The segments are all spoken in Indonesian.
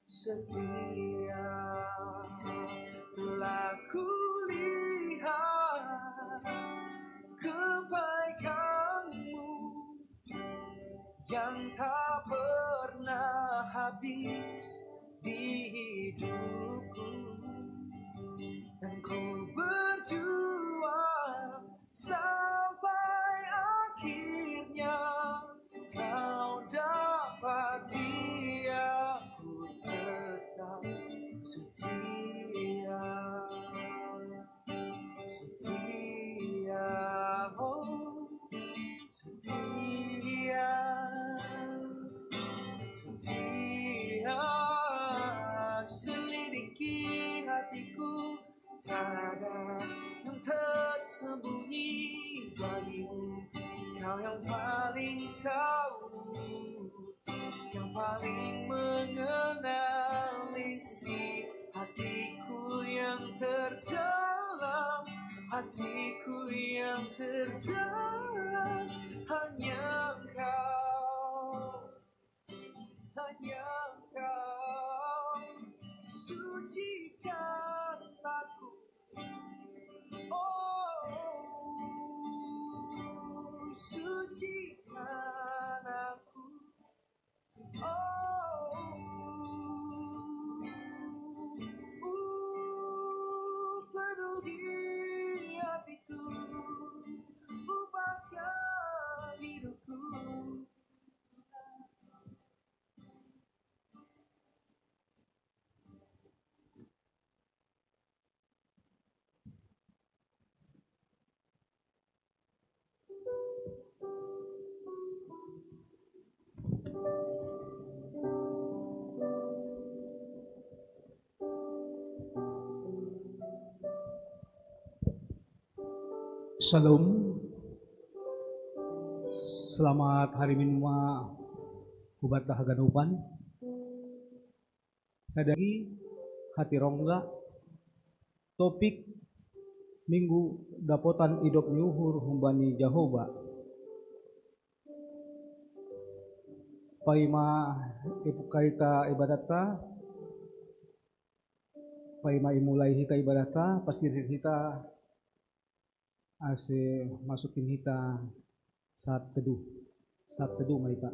setia. Telah kulihat kebaikanmu yang tak pernah habis di hidupku, dan ku berjuang sampai akhirnya kau dapati aku tetap setia, setia, oh setia, setia. Selidiki hatiku, tak ada yang tersembunyi bagimu. Kau yang paling tahu, yang paling mengenal isi hatiku yang terdalam, hatiku yang terdalam. Hanya Engkau, hanya Engkau sucikan aku. Oh, sucikan aku. Oh, penuhi hatiku, ubahkan hidupku. Shalom, selamat hari Minggu ubat haganupan. Sadari hati rongga topik minggu dapotan idop nyuhur humbani Jahoba. Paima ipukaita ibadata, paima imulai hita ibadata, pasir hita ase masukin hita saat teduh mereka.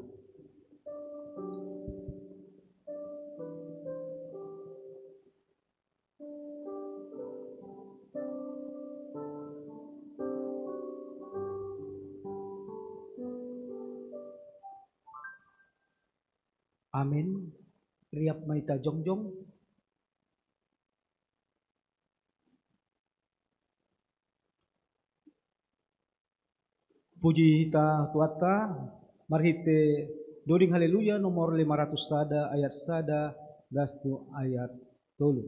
Amin. Riap maita jongjong. Puji hita tuata, marhite doding haleluya nomor 500 sada ayat sada dastu ayat tolu.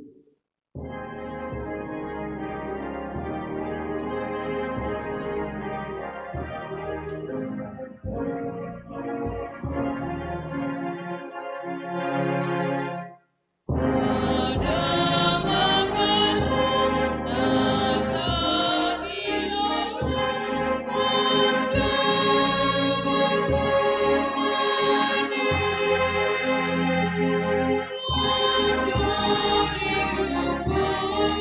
Amen.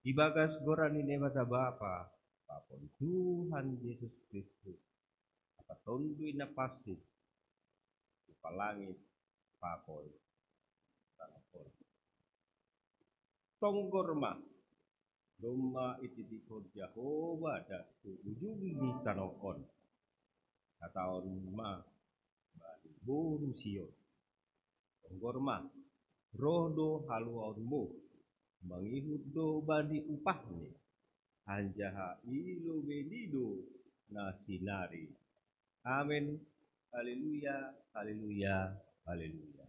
Ibagas gorani nebata Bapa, Papon Tuhan Yesus Kristus, apa tondui na pasti, palangit, Papon, Tanapon. Tonggorma, Doma ititipod Jehovah da ujung di tanokon. Kataon ma, bali buru Sion. Tonggorma, rodo haluaunmu. Mangihud do bandi upahni anjaha ilo benido na sinari. Amin. Haleluya, haleluya, haleluya.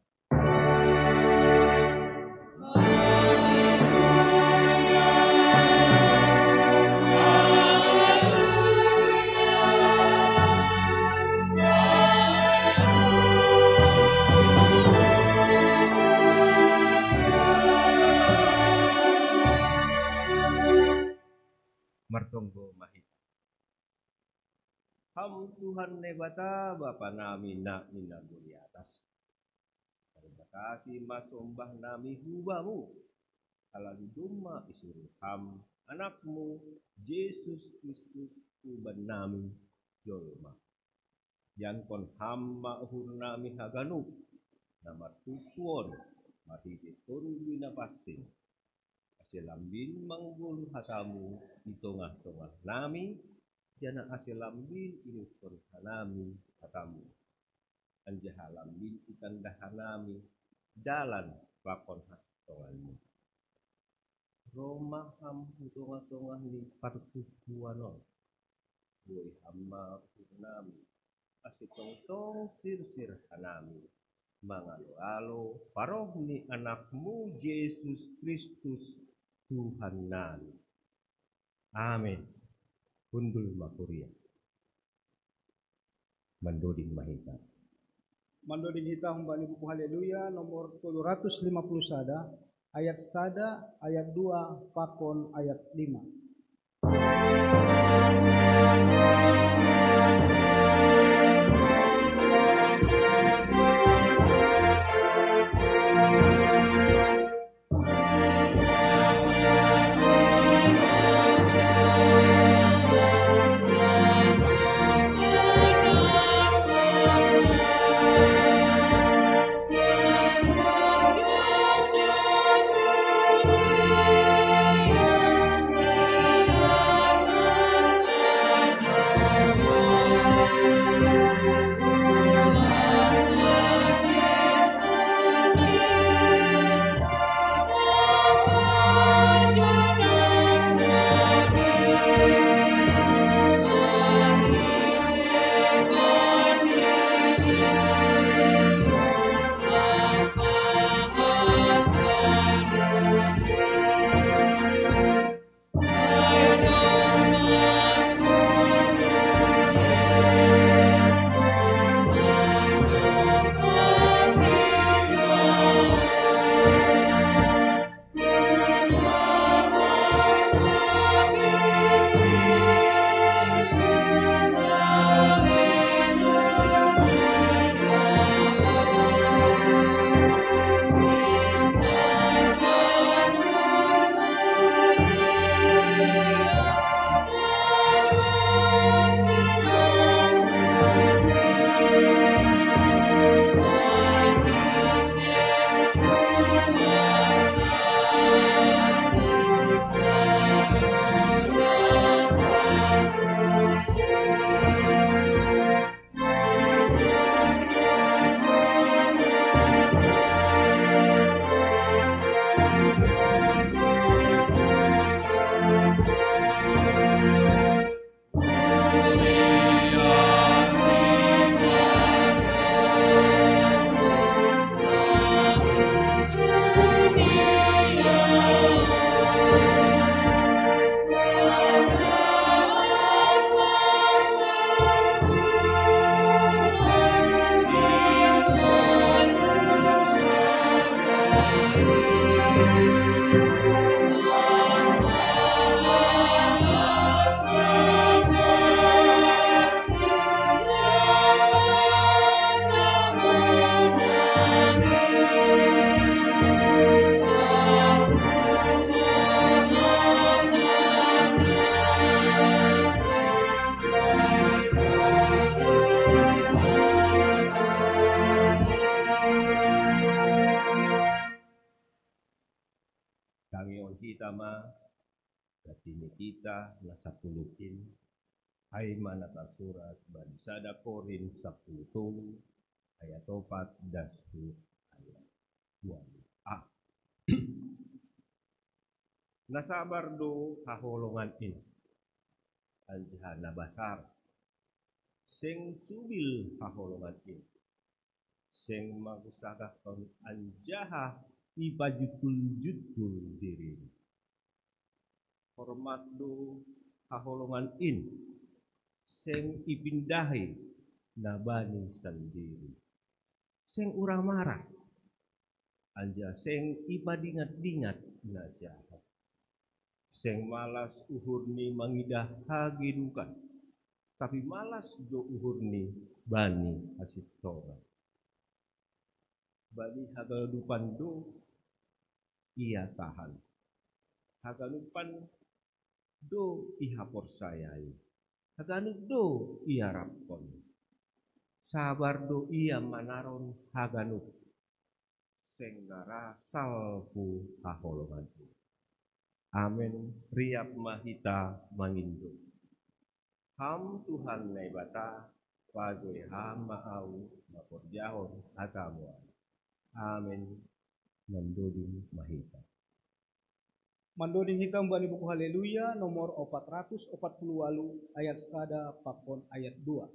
Martonggo mahita. Ham Tuhan nebata Bapa nami na inago di atas. Terima kasih masombah nami hubamu. Alali duma isuruh ham anakmu Yesus Kristus uban nami jolma. Yang kon ham ma'hur nami haganup. Nama tukuon mahiti turun na pasting. Asilambin manggul hasamu di tengah-tengah nami, jana asilambin ini nami hatamu. Anjahalambin ikan dahanami, jalan lakon hatonganmu. Roma ham tengah-tengah ni partukuanon, boy hama nami, asitong-tong sir-sir hanami. Mangalo-alo paroh ni anakmu Yesus Kristus Tuhan nami. Amin. Kundul makuria. Mandoding mahita. Mandoding hita humbani buku haleluya nomor 750 sada, ayat 2, pakon ayat 5. Pangion kita ma katini kita nasapulukin ay manata surat Banisada Korin 10 ayat 4 dan 10 ayat 2a. Nasabar do haholongan ini anjihana basar sing subil haholongan ini sing magusagakon anjaha ibajutul diri hormat do haholongan ini sing ipindahi nabani sendiri sing urang marah anja sing ipadingat-dingat na jahat sing malas uhurni mangidah haginukan tapi malas do uhurni bani asitora bani hagalupan do ia tahan hagalupan do iha porsayai haganup do ia rapkon sabar do ia manaron haganup senggara salpu haholongan. Amin. Riap mahita mangindo. Ham Tuhan naibata pagoy ham maaw maporjahon atamuan. Amin. Mandoding mahita. Mandoding hitam bani buku Haleluya nomor 448 ayat 1 pakon ayat 2.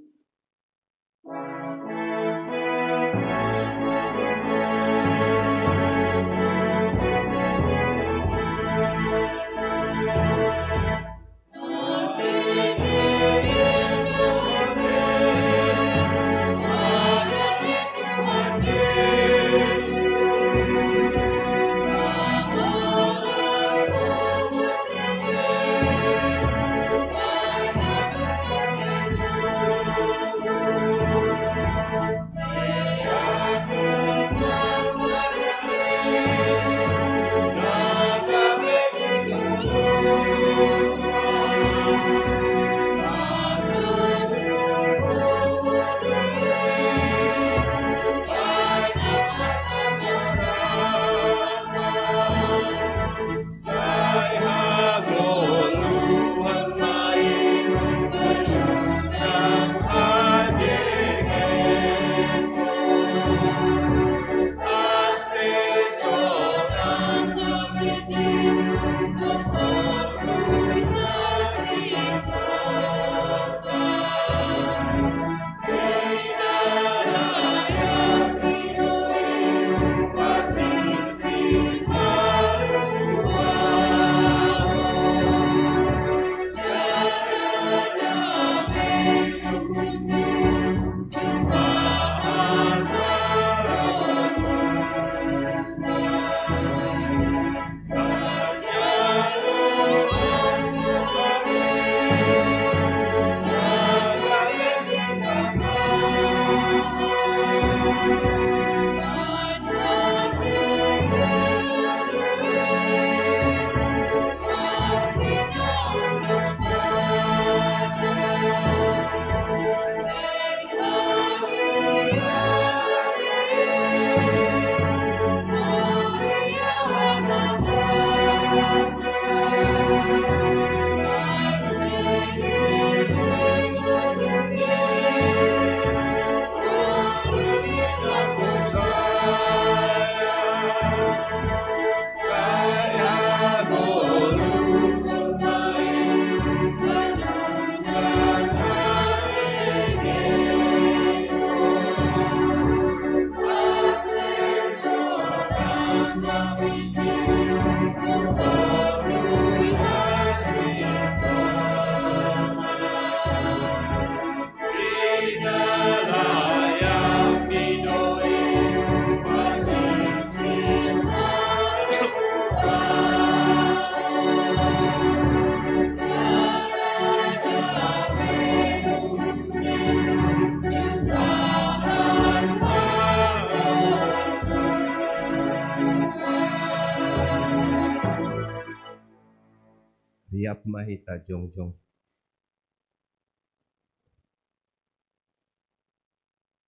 Riap mahita jongjong.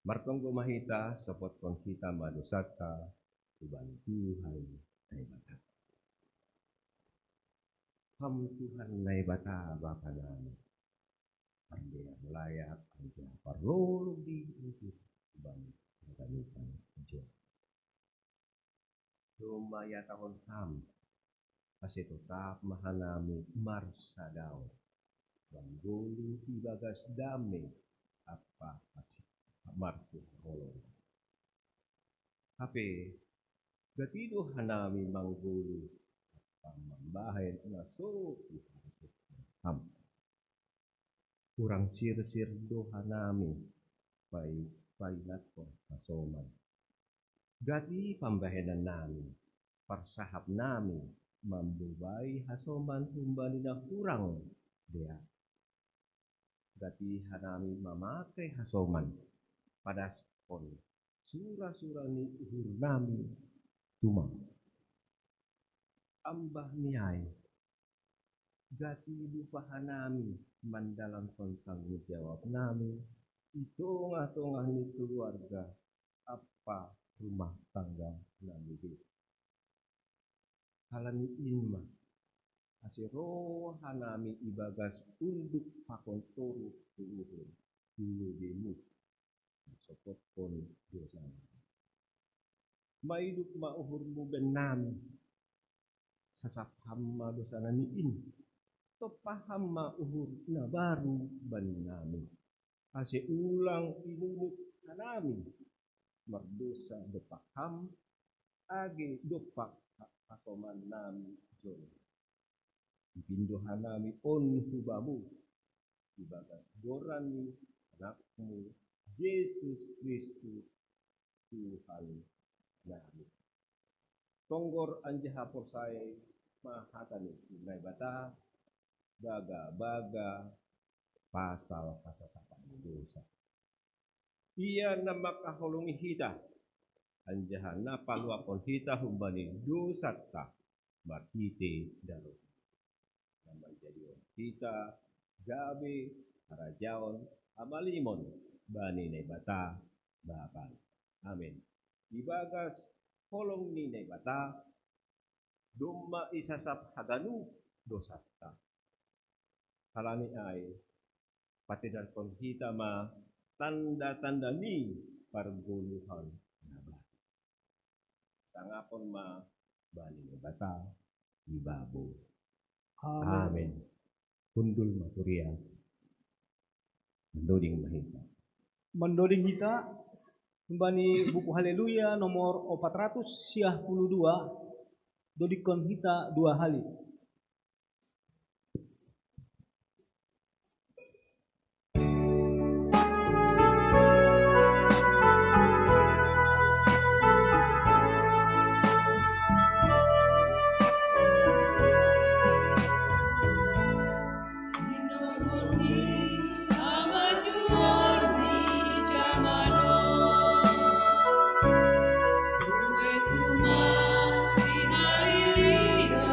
Martonggo mahita sopot kon kita manusata tuban Tuhan ay mata. Ham Tuhan na ibata Bapa namin. Andi ang layak, andi ang parlolog di ito. Ibang kagamitan Diyos. Lumaya tahon ham. Kasi tetap mahanami marsa daw. Bangguli ibagas dami. Apa kasi marsa holong. Tapi gatido hanami mangguli. Pamambahin na so ham. Kurang sir-sirdo hanami. Pailat ko kasoman. Gati pambahinan namin. Parsahap namin. Mambubay hasoman humbani na kurang dia. Gati hanami mamakai hasoman. Padaspon. Sura-sura ni uhur namin. Tumang. Ambah niyay. Gati lupahan namin. Mandalang tentang jawab namin. Ito nga ni keluarga. Apa rumah tangga namin. Halani inma. Asiro hanami ibagas unduk pakontoro tuuhun. Dulu demu. Sopot pon dosa. Maiduk mauhur mo benami. Sasapam ma dosa naniin. Topaham mauhur na baru bani nami. Kasi ulang inunuk hanami. Mardosa dopaham. Age dopak pasoman nami John. Ipinduhan nami on hubamu. Ibagat doran ni anakmu Yesus Kristus Tuhan nami. Tonggor anjaha porsay mahatani tunay bata baga pasal kasasapan dosa. Ia na makahulungi kita anjahan na paluapon hita humbani dosata martite daro. Naman jadi kita gabi harajaon amalimon bani na bata bapan. Amin. Ibagas holong ni na bata dumma isasap haganu dosata. Kalani ay patidan kon kita ma tanda-tanda ni parguluhan. Sangapon ma bali na bata ibabo. Amen. Kundul maturia. Mendoding mahita. Mendoding hita kembali buku Haleluya nomor 452 dodikon hita 2 hali. Sinarilia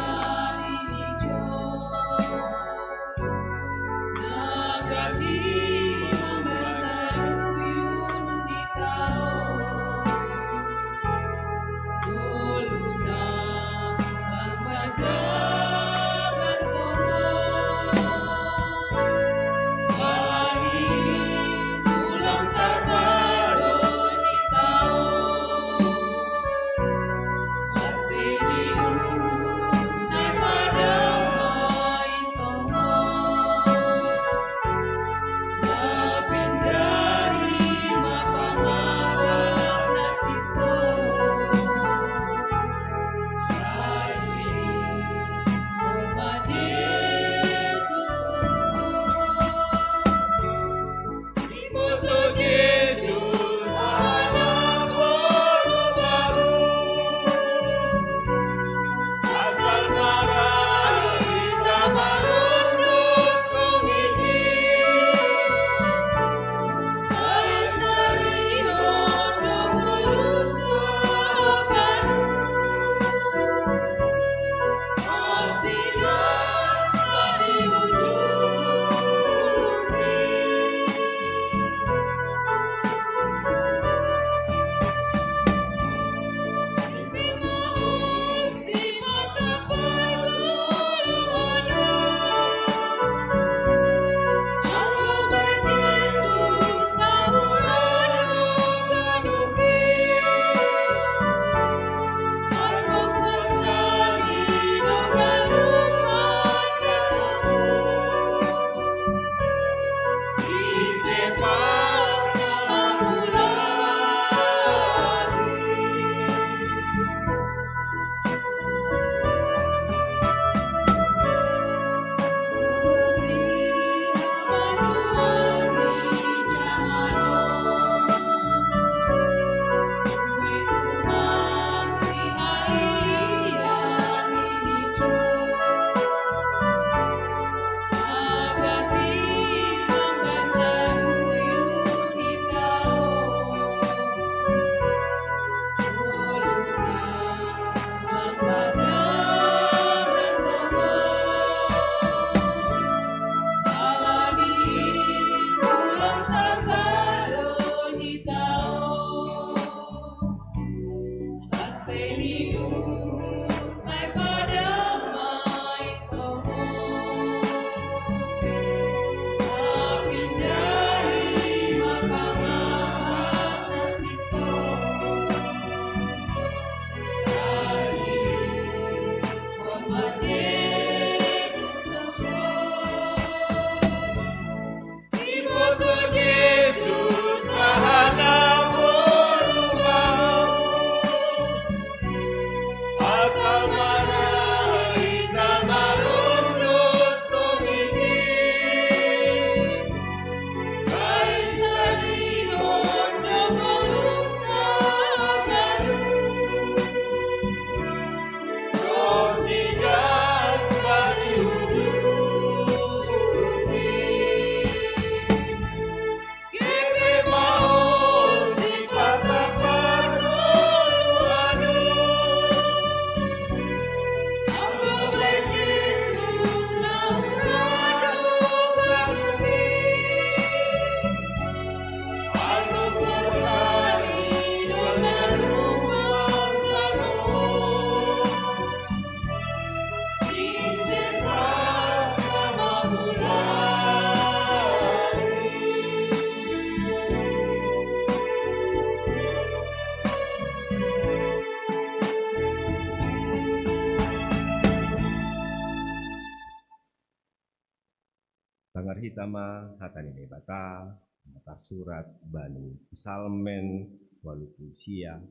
Tangar hitama hatani bata mata surat bani Psalmen waluku sia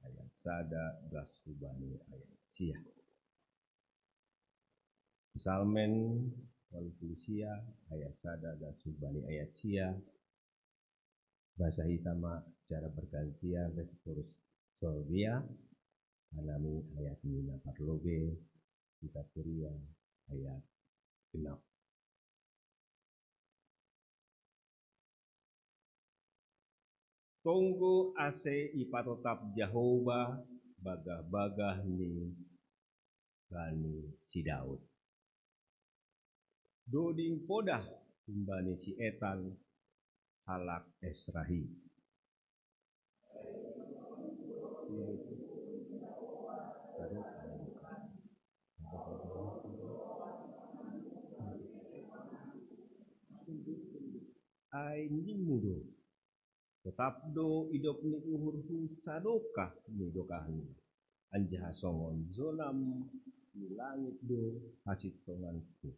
ayat sada gasku bani ayat sia. Psalmen waluku sia ayat sada gasku bani ayat sia. Bahasa hitama cara bergantian terus solvia alami ayat mina parlobe kita kuria ayat genap. Tunggu ase ipatotap Jehovah bagah-bagah ni bani si Daud. Doding podah bani si Etan halak Esrahi. Ai mudo. Tetap do idop ni uhurhu sadokah ni dokahni. Anjah songon zolam ni langit do hasit tonganku.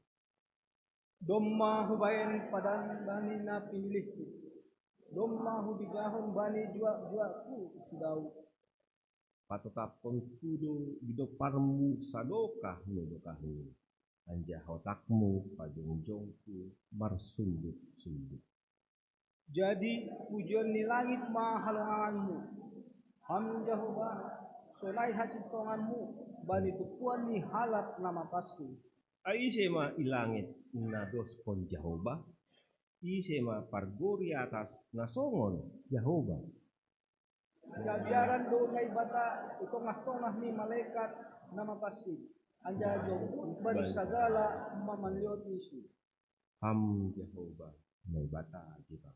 Domma hubayan padan bani na pinilihku. Domma hubigahon bani jua-juaku Daud. Patotap pengkudo idop parmu sadokah ni dokahni. Anjah otakmu pajongjongku marsundut-sundut. Jadi pujian ni langit mahalonganmu. Ham Jehovah solai hasil tonganmu bani tukuan ni halak nama pasti. Aise ma ilangit na dospon Jehovah. Ise ma pargori atas nasongon Jehovah. Kabiaran do ngay bata itongah-tongah ni malaikat nama pasti. Anja jong bani sagala mamanliot isu. Ham Jehovah may bata kita.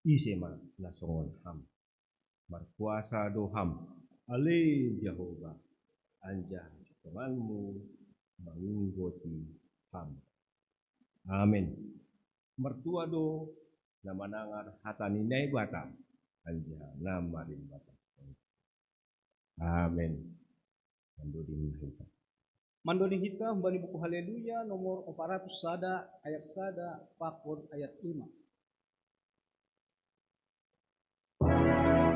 Ise ma nasongon ham. Markuasa do ham. Ale Jehovah. Anja sitonganmu menginggoti ham. Amin. Mertua do namanangar hatani nai bata. Anja namarin bata. Amin. Mandodin hita. Mandodin hita bani buku Haleluya nomor 400 sada ayat sada pakon ayat 5. Amen.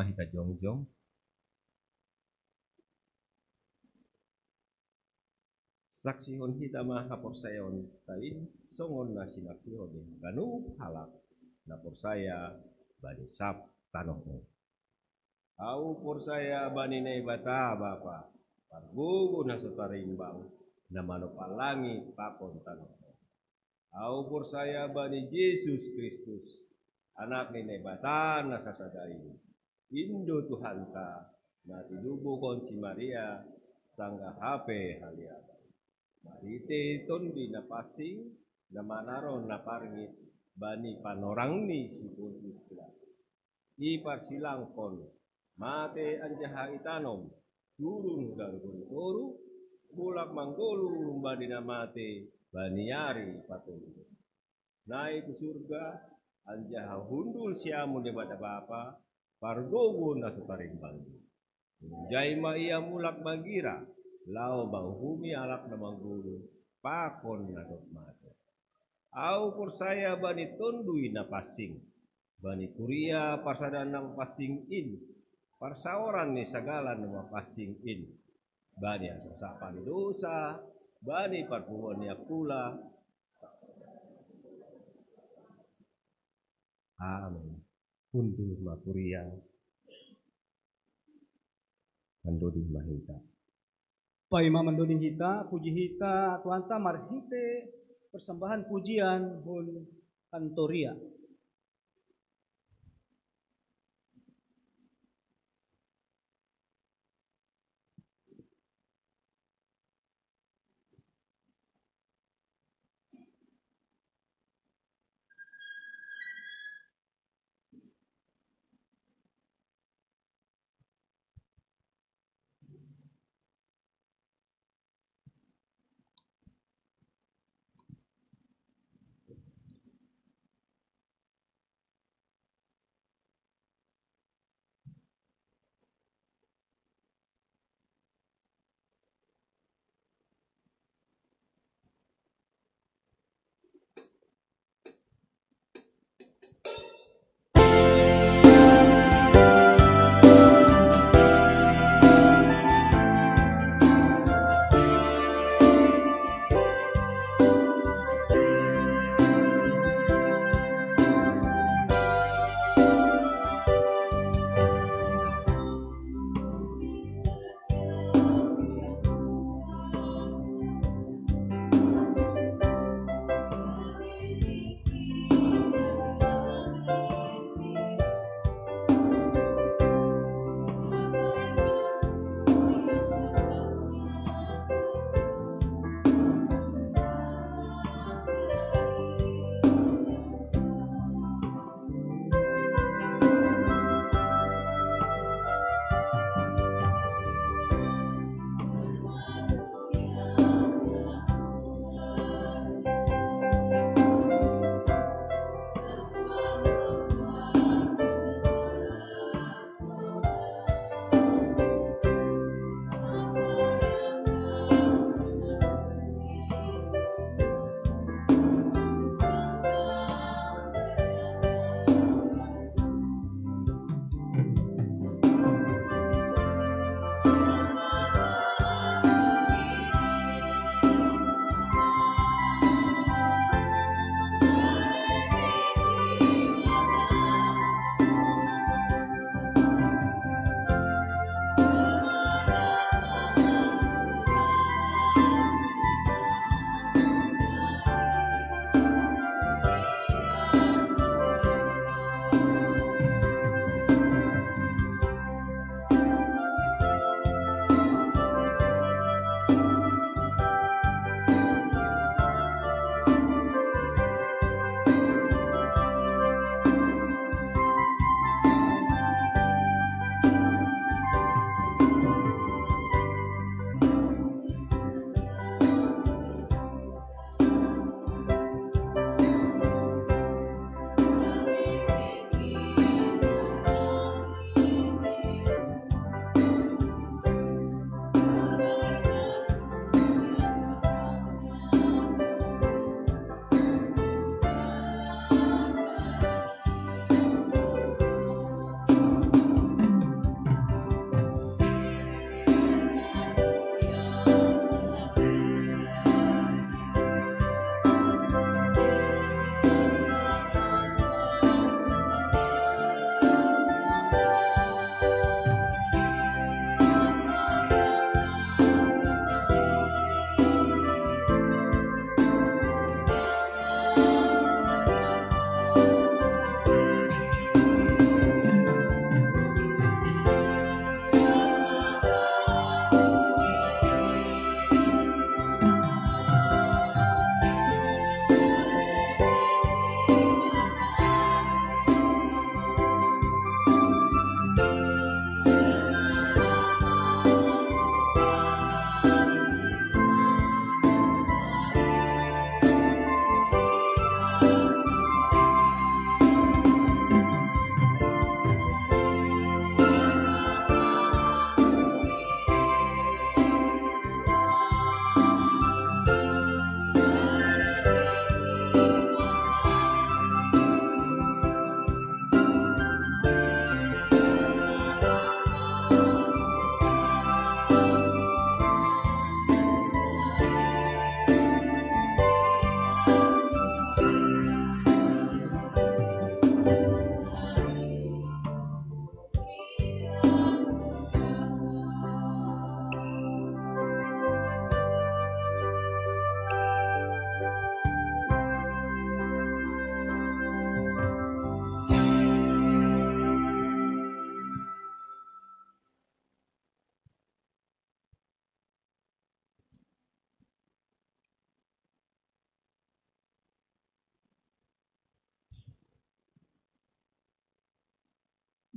mahita jongjong. Saksihon hita maha porsayon tain songon na sinaksihon ganu halak na porsaya bani sap tanoh. Au porsaya bani nei bata bapa pargugu na sutarimbang na manupalangi pakon tanoh. Au porsaya bani Yesus Kristus anak ni bata na sasadai Indo Tuhanta na tidubukon si Maria sangga hape haliaba. Marite tondi na pasing na manaron na parngit bani panorang ni si Pontius Pilatus. Iparsilangkon mate anjaha itanom turun ganggun toru bulak manggolu bani na mate bani yari patunggu. Naik ke surga anjaha hundul siamun di bada bapa pargogo na sutarimbang. Jaima ia mulak magira lao banghumi alak na manggulu pakon na dot mate. Au porsaya bani tondui na pasing bani kuria parsadan na pasing in parsaoran ni sagala na pasing in bani asasapan dosa bani parpuan ni pula. Amin. Undur makuria mandodi mahita. Paima mandoni hita, puji hita, Tuhan ta marhite persembahan pujian hun kantoria.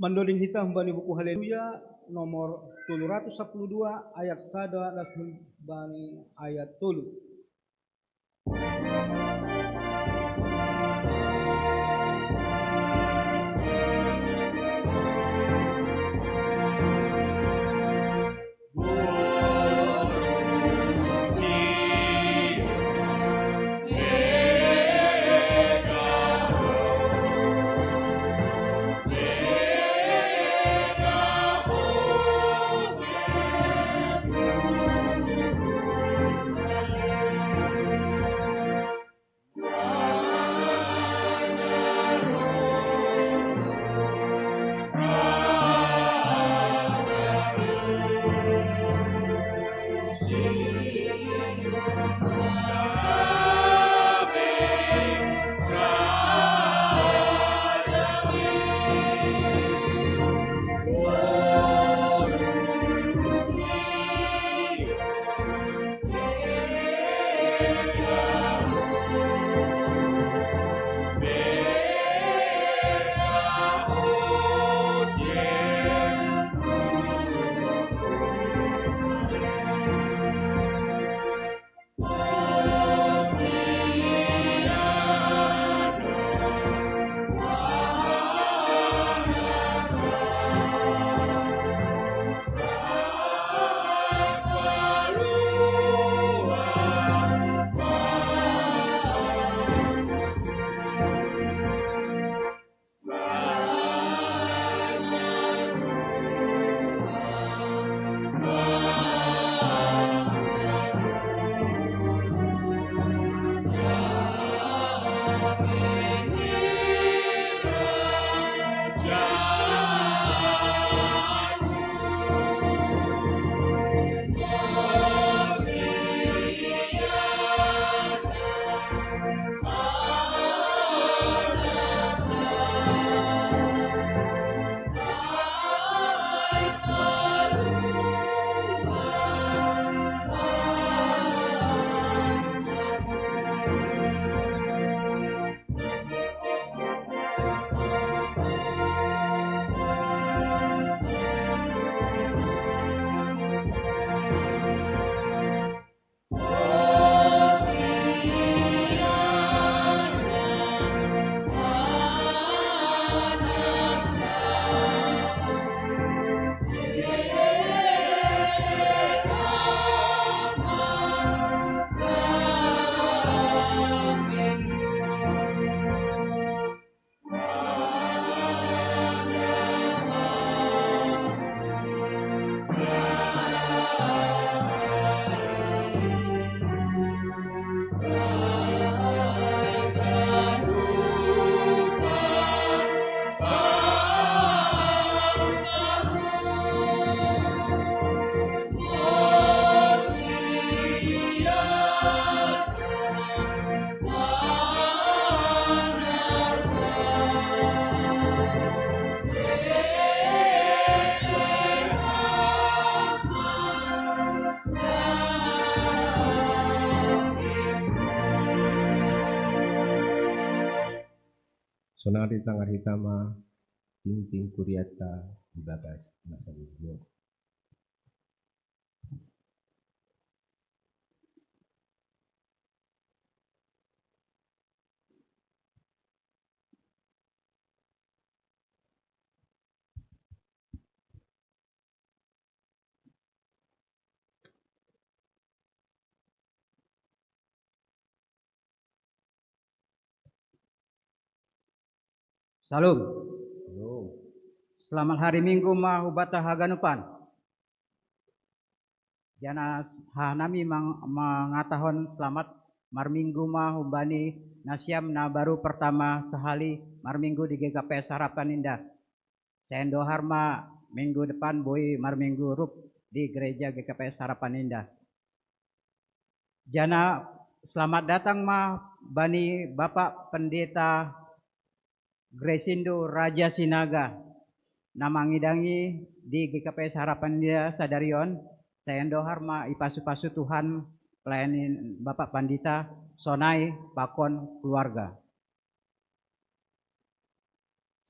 Mandoling hitam bani buku Haleluya nomor 712 ayat 1 bani ayat 3. Sonari tangar hitama, ting kuriata, dibagas masa video. Salam. Halo. Selamat hari Minggu mahubata haganupan. Jana hanami mengatakan selamat marminggu mahubani nasyam na baru pertama sehali marminggu di GKPS Harapan Indah. Sendo harma minggu depan boy marminggu rup di gereja GKPS Harapan Indah. Jana selamat datang bani Bapak Pendeta Gresindo Raja Sinaga namangidangi di GKPS Harapan Indah Sadarion. Saya harma ipasu-pasu Tuhan pelayanin Bapak Pandita Sonai Pakon keluarga.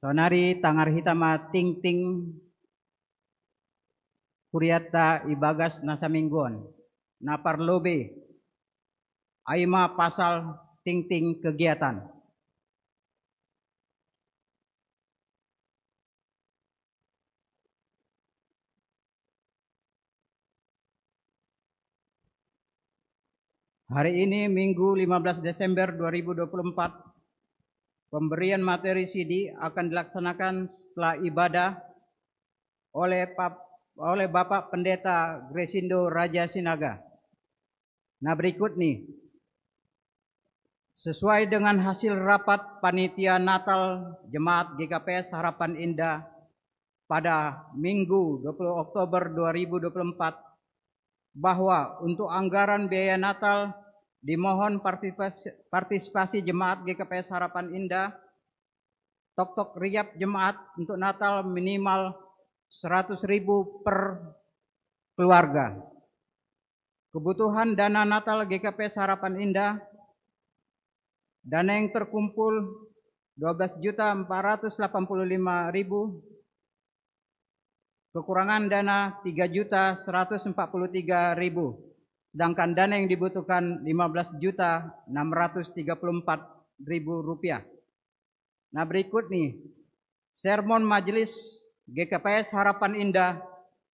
Sonari tangar hitama ting ting Kuriata ibagas nasamingguan. Naparlobe aima pasal ting ting kegiatan. Hari ini Minggu 15 Desember 2024, pemberian materi CD akan dilaksanakan setelah ibadah oleh Bapak Pendeta Gresindo Raja Sinaga. Nah, berikut nih, sesuai dengan hasil rapat Panitia Natal Jemaat GKPS Harapan Indah pada Minggu 20 Oktober 2024, bahwa untuk anggaran biaya Natal dimohon partisipasi Jemaat GKPS Harapan Indah, tok-tok riap jemaat untuk Natal minimal 100.000 per keluarga. Kebutuhan dana Natal GKPS Harapan Indah, dana yang terkumpul 12.485.000, kekurangan dana 3.143.000, sedangkan dana yang dibutuhkan 15.634.000 rupiah. Nah, berikut nih, sermon majelis GKPS Harapan Indah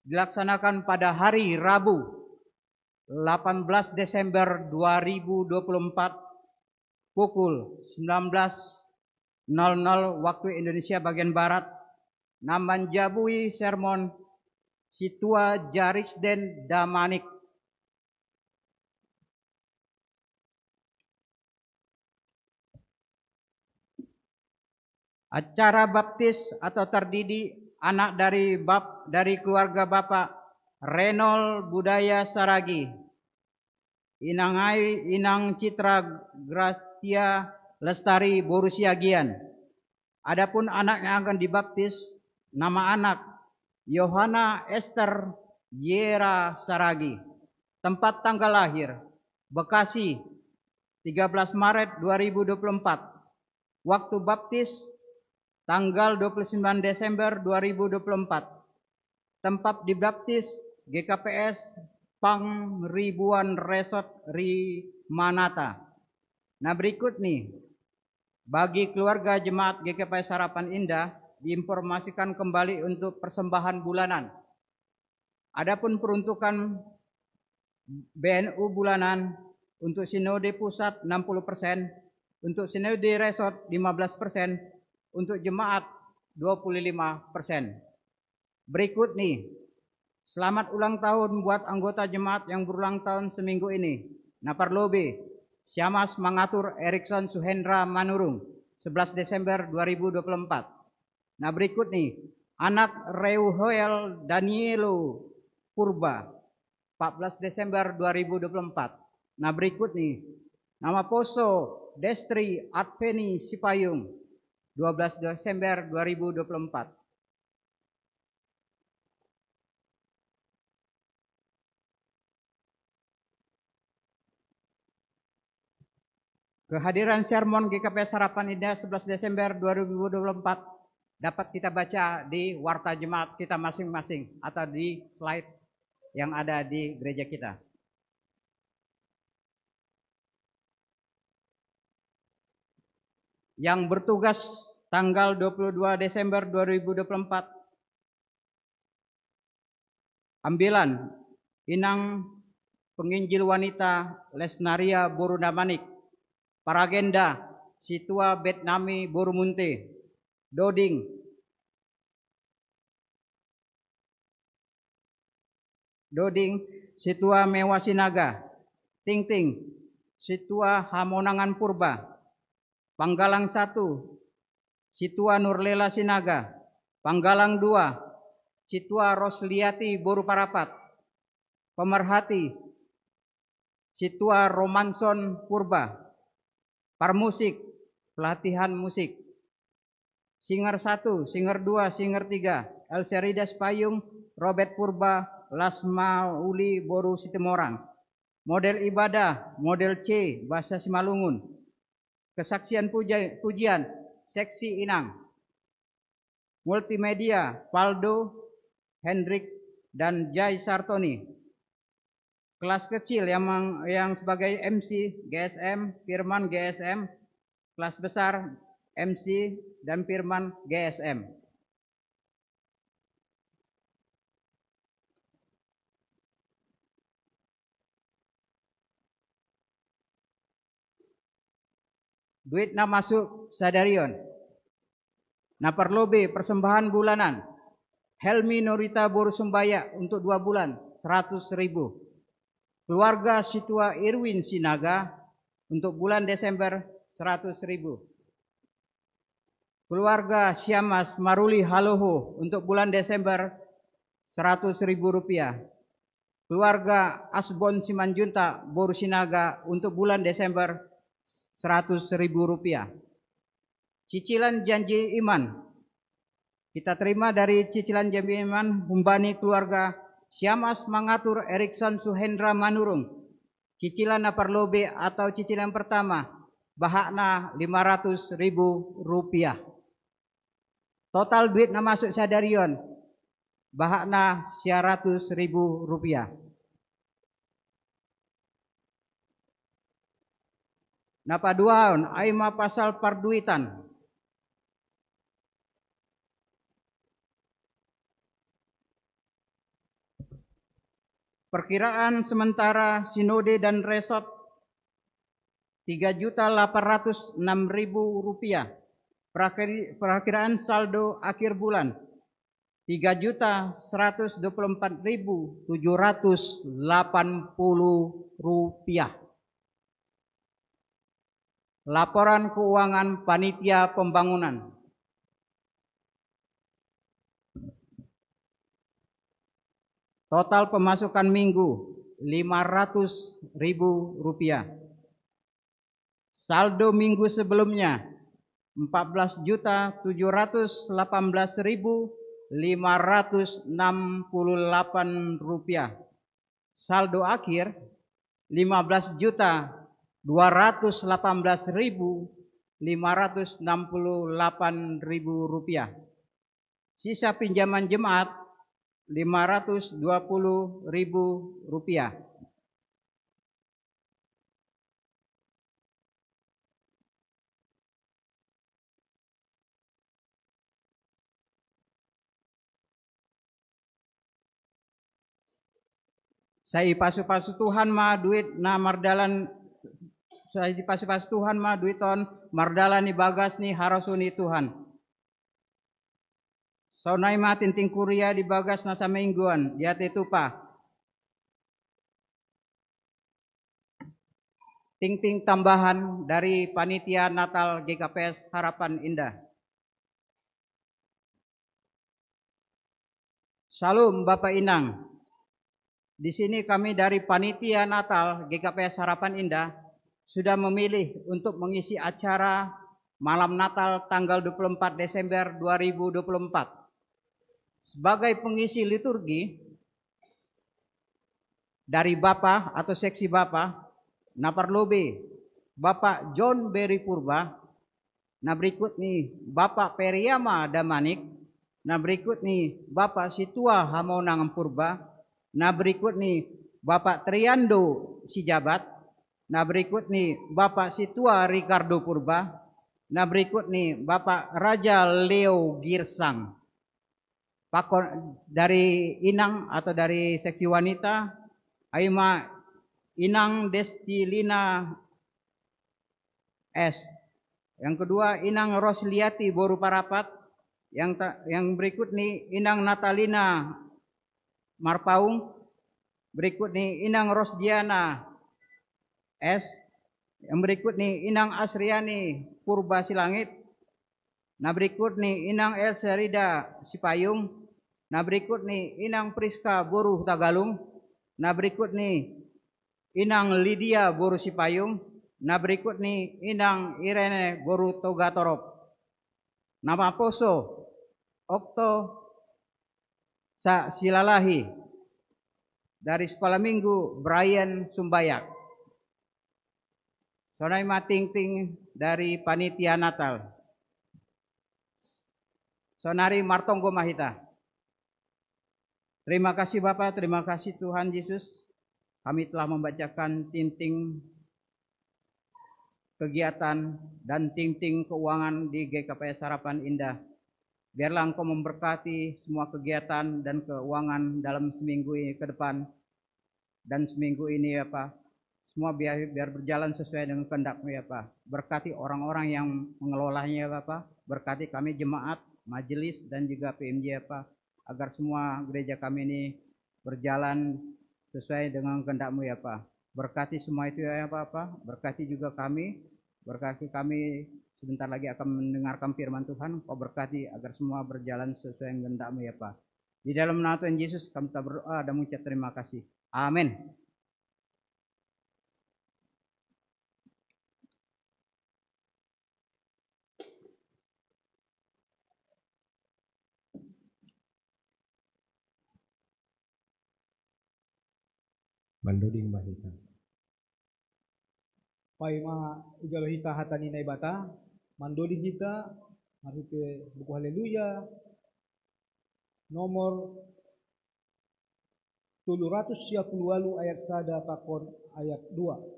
dilaksanakan pada hari Rabu 18 Desember 2024 pukul 19.00 waktu Indonesia bagian Barat. Naman jabui sermon Situa Jarisden Damanik. Acara baptis atau terdidik anak dari keluarga Bapak Renol Budaya Saragi, Inang Citra Gracia Lestari Borusiagian. Adapun anak yang akan dibaptis, nama anak Yohana Esther Yera Saragi. Tempat tanggal lahir Bekasi 13 Maret 2024. Waktu baptis tanggal 29 Desember 2024. Tempat dibaptis GKPS Pangribuan Resort Rimanata. Nah, berikut nih, bagi keluarga jemaat GKPS Harapan Indah diinformasikan kembali untuk persembahan bulanan. Adapun peruntukan BNU bulanan untuk sinode pusat 60%, untuk sinode resort 15%, untuk jemaat 25%. Berikut nih, selamat ulang tahun buat anggota jemaat yang berulang tahun seminggu ini. Naparlobe, Syamas Mangatur Erikson Suhendra Manurung, 11 Desember 2024. Nah, berikut nih, anak Reuhoel Danielo Purba, 14 Desember 2024. Nah, berikut nih, nama Poso Destri Adveni Sipayung, 12 Desember 2024. Kehadiran sermon GKPS Harapan Indah 11 Desember 2024 dapat kita baca di warta jemaat kita masing-masing atau di slide yang ada di gereja kita. Yang bertugas tanggal 22 Desember 2024, ambilan Inang Penginjil Wanita Lesnaria Borunamanik, Paragenda Situa Betnami Borumunte, Doding Situa Mewasinaga, Tingting Situa Hamonangan Purba, Panggalang 1 Situa Nurlela Sinaga, Panggalang 2 Situa Rosliati Boru Parapat, Pemerhati Situa Romanson Purba, Parmusik pelatihan musik, Singer 1, Singer 2, Singer 3 Elseridas Payung, Robert Purba, Lasma Uli Boru Sitemorang. Model ibadah, model C, Bahasa Simalungun. Kesaksian pujian, Seksi Inang. Multimedia, Valdo, Hendrik, dan Jai Sartoni. Kelas kecil yang sebagai MC, GSM, Firman GSM. Kelas besar, MC dan Firman GSM. Duit na masuk Sadarion. Na perlobe persembahan bulanan. Helmi Norita Borusumbaya untuk 2 bulan 100.000. Keluarga Situa Irwin Sinaga untuk bulan Desember 100.000. Keluarga Syamas Maruli Haloho untuk bulan Desember 100.000 rupiah. Keluarga Asbon Simanjunta Borusinaga untuk bulan Desember 100.000 rupiah. Cicilan janji iman. Kita terima dari cicilan janji iman Humbani keluarga Syamas Mangatur Erikson Suhendra Manurung. Cicilan Naparlobe atau cicilan pertama bahakna 500.000 rupiah. Total duit na masuk Sadarion bahakna 100.000 rupiah. Napa duaon aima pasal parduitan. Perkiraan sementara Sinode dan Resort 3.806.000 rupiah. Perakiraan saldo akhir bulan 3.124.780 rupiah. Laporan keuangan panitia pembangunan. Total pemasukan minggu 500.000 rupiah. Saldo minggu sebelumnya 14.018.568 rupiah. Saldo akhir 15.218.568 rupiah. Sisa pinjaman jemaat 520.000 rupiah. Saya pasu-pasu Tuhan ma duit na mardalan. Saya pasu-pasu Tuhan ma duit ton mardalan ni bagas ni harasuni Tuhan. Saunay matinting kuria di bagas na sa mingguan, di ate tupa. Ting-ting tambahan dari panitia Natal GKPS Harapan Indah. Salam Bapak Inang. Di sini kami dari panitia Natal GKPS Harapan Indah sudah memilih untuk mengisi acara malam Natal tanggal 24 Desember 2024. Sebagai pengisi liturgi dari Bapak atau seksi Bapak, Naparlobe Bapak John Berry Purba, nah berikut nih Bapak Periama Damanik, nah berikut nih Bapak Situa Hamonang Purba, nah berikut nih Bapak Triando Sijabat, nah berikut nih Bapak Situa Ricardo Purba, nah berikut nih Bapak Raja Leo Girsang. Pakon dari Inang atau dari seksi wanita, Aima Inang Destilina S. Yang kedua Inang Rosliati Boru Parapat. Yang berikut nih Inang Natalina Marpaung. Berikut nih Inang Rosdiana S. Yang berikut nih Inang Asriani Purba Silangit. Nah berikut nih Inang Elserida Sipayung. Nah berikut nih Inang Priska Boru Tagalung. Nah berikut nih Inang Lydia Boru Sipayung. Nah berikut nih Inang Irene Boru Togatorop. Nama Poso Okto Sa Silalahi dari Sekolah Minggu Brian Sumbayak. Sonai Mating Ting dari panitia Natal. Sonari Martonggo Mahita. Terima kasih Bapak, terima kasih Tuhan Yesus. Kami telah membacakan tinting kegiatan dan tinting keuangan di GKPS Harapan Indah. Biarlah Engkau memberkati semua kegiatan dan keuangan dalam seminggu ini ke depan. Dan seminggu ini ya Pak, semua biar berjalan sesuai dengan kehendak-Mu ya Pak. Berkati orang-orang yang mengelolanya ya Bapak. Berkati kami jemaat, majelis dan juga PMJ ya Pak. Agar semua gereja kami ini berjalan sesuai dengan kehendak-Mu ya Pak. Berkati semua itu ya Pak. Berkati juga kami. Berkati kami sebentar lagi akan mendengarkan firman Tuhan. Kau berkati agar semua berjalan sesuai dengan kehendak-Mu ya Pak. Di dalam nama Tuhan Yesus kami telah berdoa dan mengucap terima kasih. Amin. Mandoding Mahita. Paima ujalo hita hatani nai bata, mandoli hita, maripe buku haleluya, nomor 738 ayat 1 pakon ayat 2.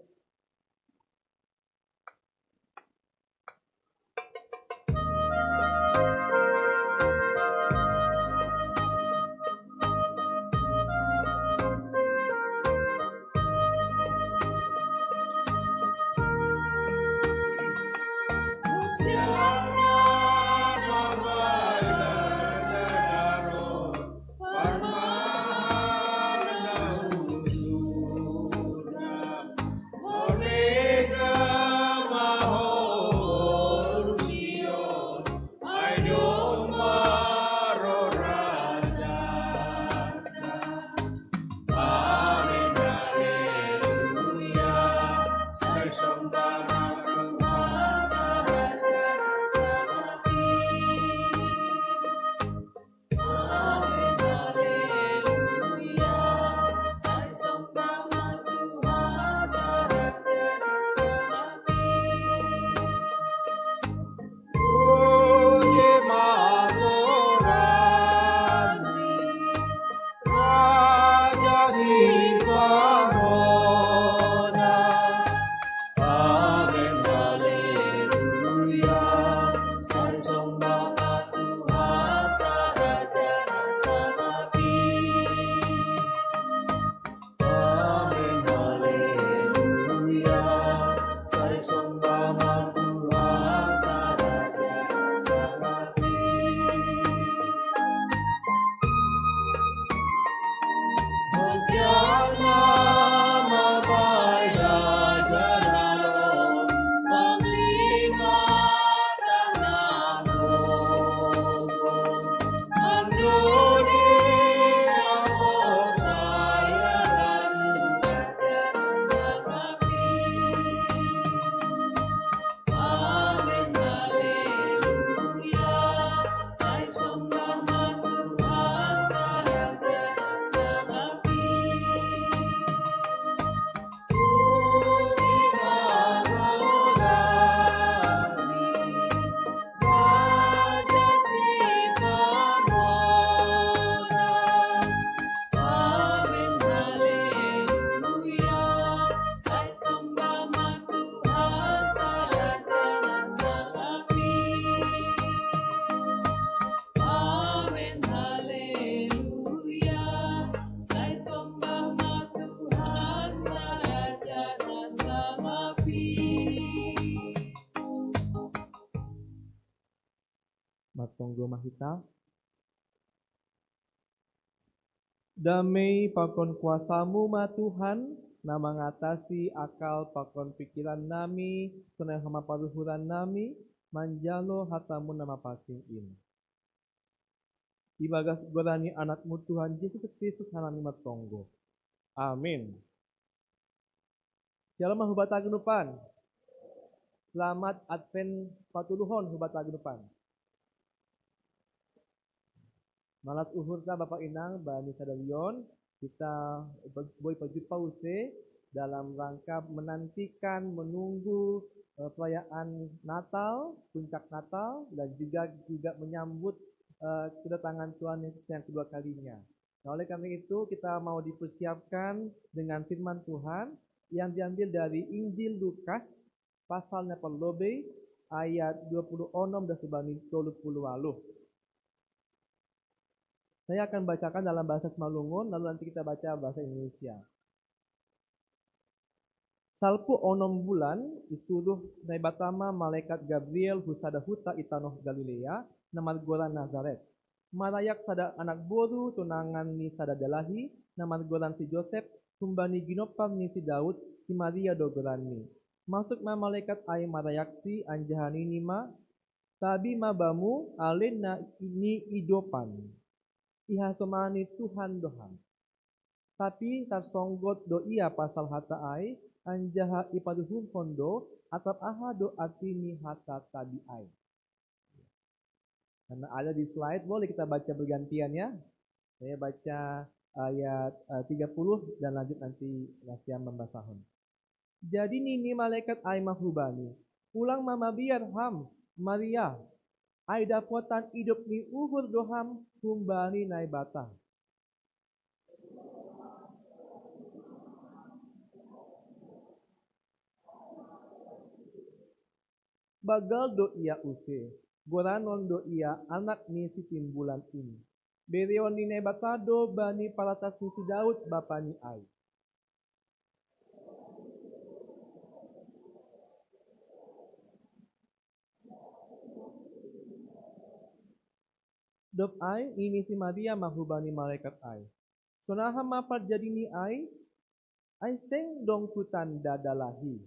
Matonggo Mahita. Damai pakon kuasamu ma Tuhan, na mengatasi akal pakon pikiran nami, sunai hama paluhuran nami, manjalo hatamu nama pasing in. Ibagas gorani anakmu Tuhan Yesus Kristus hanami matonggo. Amin. Shalom hubata genupan. Selamat Advent patuluhon hubata genupan. Malat uhurta Bapak Inang, Bani Sadalion, kita boy pajut pause dalam rangka menantikan, menunggu perayaan Natal, puncak Natal, dan juga menyambut kedatangan Tuhan Yesus yang kedua kalinya. Nah, oleh karena itu kita mau dipersiapkan dengan firman Tuhan yang diambil dari Injil Lukas pasalnya perlobe ayat 26 dan sebanding 30 waluh. Saya akan bacakan dalam bahasa Semalungun, lalu nanti kita baca bahasa Indonesia. Salpu onom bulan isuruh naibatama malaikat Gabriel husada huta itanoh Galilea namargoran Nazaret. Marayak sada anak boru tunangan ni sada dalahi namargoran si Joseph kumbani ginopang ni si Daud si Maria dogorani. Masuk ma malaikat ay marayaksi anjahani nima tabi mabamu alin na ini idopan. Ihasomani Tuhan dohan. Tapi tarsonggot do ia pasal hata ay anjaha ipaduhum hondo atap aha do atini hata tabi ay. Karena ada di slide, boleh kita baca bergantian ya. Saya baca ayat 30 dan lanjut nanti Nasiam membasahun. Jadi nini malaikat ay mahubani. Ulang mama biar ham Maria. Ay dapotan hidup ni uhur doham humbani nai bata. Bagal do ia use. Goranon do ia anak ni si timbulan ini. Berion ni nebatado bani palatas ni si Daud bapa ni ay. Dop ay ini si Maria mahubani malaikat ay. Sonaha mapad jadi ni ay seng dong kutan dadalahi.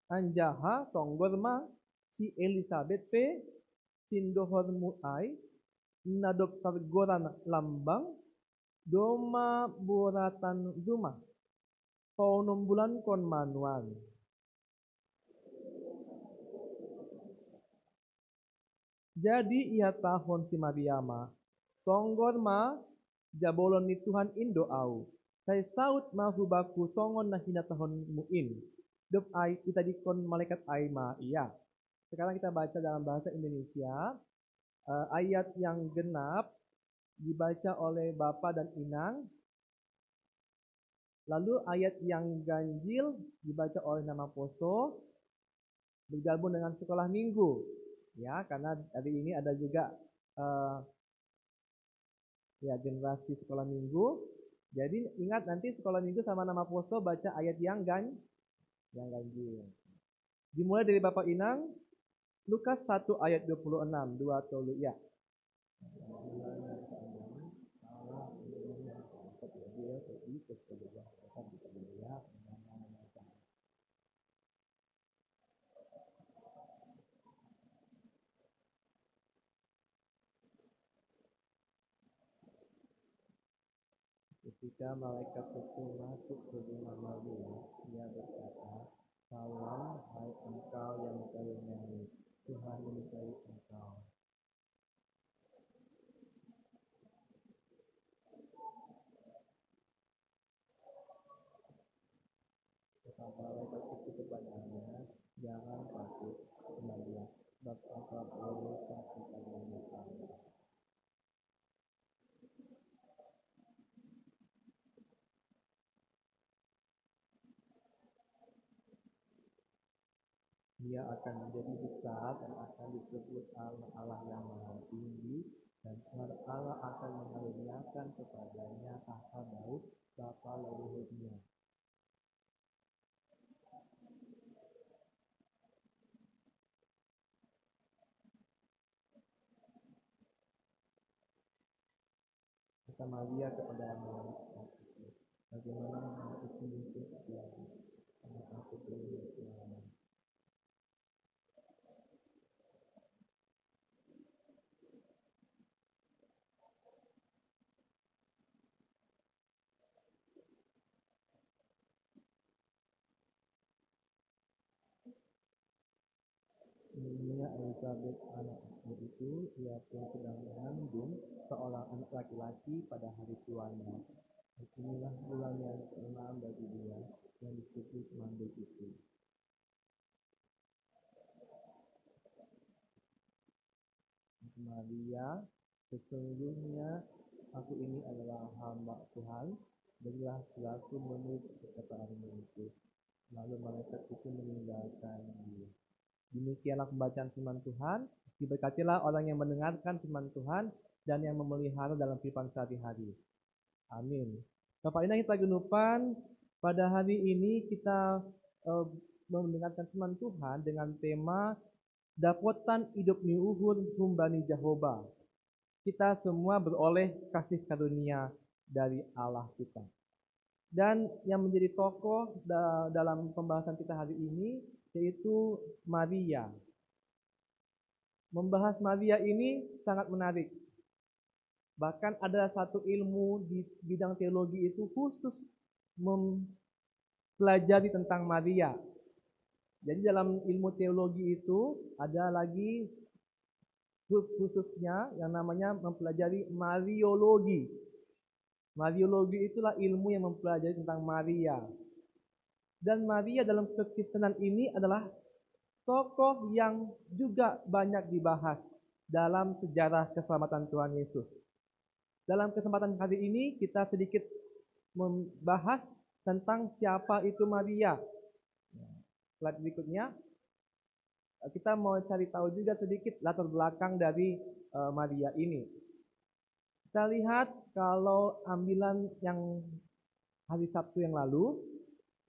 Anjaha tonggorma si Elizabeth pe sindohor muay nadok targoran lambang doma buratan rumah paunom bulan kon manuan. Jadi ia tahun si Mariama tonggorma jabolon ni Tuhan indo au. Saya saut mahubaku songon na hina tahun muin. Dop ay itadikon malaikat ay ma iya. Sekarang kita baca dalam bahasa Indonesia. Ayat yang genap dibaca oleh Bapak dan Inang. Lalu ayat yang ganjil dibaca oleh Nama Poso. Bergabung dengan sekolah minggu. Ya, karena hari ini ada juga generasi sekolah minggu. Jadi ingat nanti sekolah minggu sama Nama Poso baca ayat yang ganjil. Dimulai dari Bapak Inang, Lukas 1 ayat 26, 2 tolu ya. Ketika malaikat itu masuk ke rumah Maria, ia berkata, "Salam, hai engkau yang terlindungi, Tuhan menyertai engkau." Kata malaikat itu kepadanya, "Jangan takut, Maria, sebab engkau boleh kasih karunia Allah. Dia akan menjadi besar dan akan disebut Allah yang Maha Tinggi, dan Tuhan Allah akan mengaruniakan kepadanya tahta Daud bapa leluhurnya. Kata Maria kepada malaikat itu, "Bagaimana hal itu mungkin terjadi? Karena aku belum berkenalan." Dunia Elisabeth anak tersebut itu, ia pun sedang mengandung seorang anak laki-laki pada hari tuanya. Inilah bulan yang ke-6 bagi dia yang disebut mandul itu. Maria, sesungguhnya aku ini adalah hamba Tuhan, berilah perilaku menurut perkataanmu itu. Lalu malaikat itu meninggalkan dia. Demikianlah pembacaan firman Tuhan. Diberkatilah orang yang mendengarkan firman Tuhan dan yang memelihara dalam kehidupan sehari-hari. Amin. Bapak Ina kita genupan, pada hari ini kita mendengarkan firman Tuhan dengan tema Dapotan hidup ni uhur humbani Jehovah. Kita semua beroleh kasih karunia dari Allah kita. Dan yang menjadi tokoh dalam pembahasan kita hari ini yaitu Maria. Membahas Maria ini sangat menarik. Bahkan ada satu ilmu di bidang teologi itu khusus mempelajari tentang Maria. Jadi dalam ilmu teologi itu ada lagi khususnya yang namanya mempelajari Mariologi. Mariologi itulah ilmu yang mempelajari tentang Maria. Dan Maria dalam kekristenan ini adalah tokoh yang juga banyak dibahas dalam sejarah keselamatan Tuhan Yesus. Dalam kesempatan hari ini kita sedikit membahas tentang siapa itu Maria. Slide berikutnya, kita mau cari tahu juga sedikit latar belakang dari Maria ini. Kita lihat kalau ambilan yang hari Sabtu yang lalu,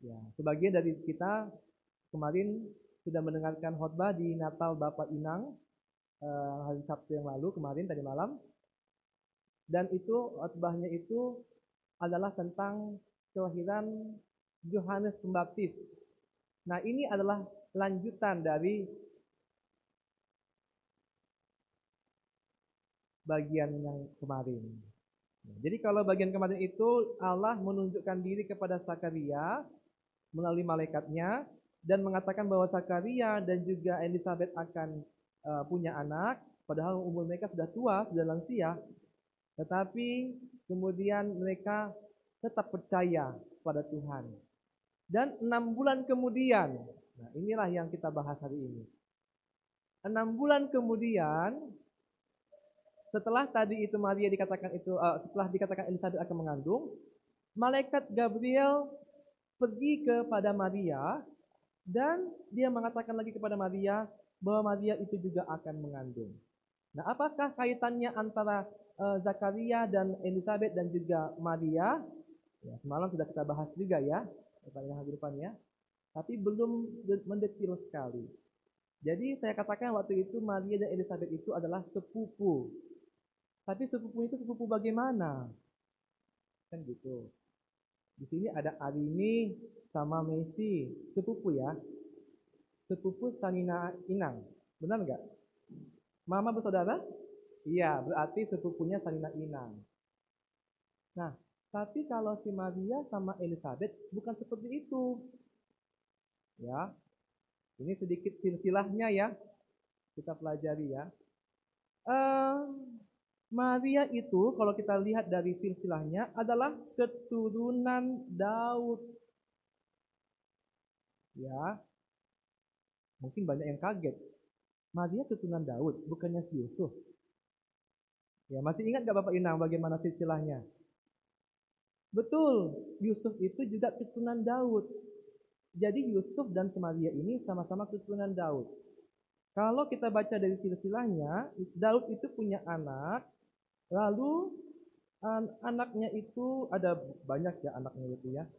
ya, sebagian dari kita kemarin sudah mendengarkan khotbah di Natal Bapak Inang hari Sabtu yang lalu kemarin tadi malam, dan itu khotbahnya itu adalah tentang kelahiran Yohanes Pembaptis. Nah, ini adalah lanjutan dari bagian yang kemarin. Jadi kalau bagian kemarin itu Allah menunjukkan diri kepada Zakaria melalui malaikatnya dan mengatakan bahwa Zakaria dan juga Elisabeth akan punya anak, padahal umur mereka sudah tua, sudah lansia. Tetapi kemudian mereka tetap percaya pada Tuhan. Dan 6 bulan kemudian, nah inilah yang kita bahas hari ini. 6 bulan kemudian, setelah tadi itu Maria dikatakan itu, setelah dikatakan Elisabeth akan mengandung, malaikat Gabriel pergi kepada Maria dan dia mengatakan lagi kepada Maria bahwa Maria itu juga akan mengandung. Nah, apakah kaitannya antara Zakaria dan Elisabeth dan juga Maria? Ya, semalam sudah kita bahas juga ya. Pertanyaan depannya, tapi belum mendetil sekali. Jadi saya katakan waktu itu Maria dan Elisabeth itu adalah sepupu. Tapi sepupu itu sepupu bagaimana? Kan gitu. Di sini ada Arini sama Messi, sepupu ya. Sepupu Sanina Inang. Benar nggak? Mama bersaudara? Iya, berarti sepupunya Sanina Inang. Nah, tapi kalau si Maria sama Elisabeth bukan seperti itu. Ya. Ini sedikit silsilahnya ya. Kita pelajari ya. Maria itu kalau kita lihat dari silsilahnya adalah keturunan Daud. Ya. Mungkin banyak yang kaget. Maria keturunan Daud, bukannya si Yusuf. Ya, masih ingat gak Bapak Inang bagaimana silsilahnya? Betul, Yusuf itu juga keturunan Daud. Jadi Yusuf dan Maria ini sama-sama keturunan Daud. Kalau kita baca dari silsilahnya, Daud itu punya anak, lalu anaknya itu ada banyak ya anaknya itu ya.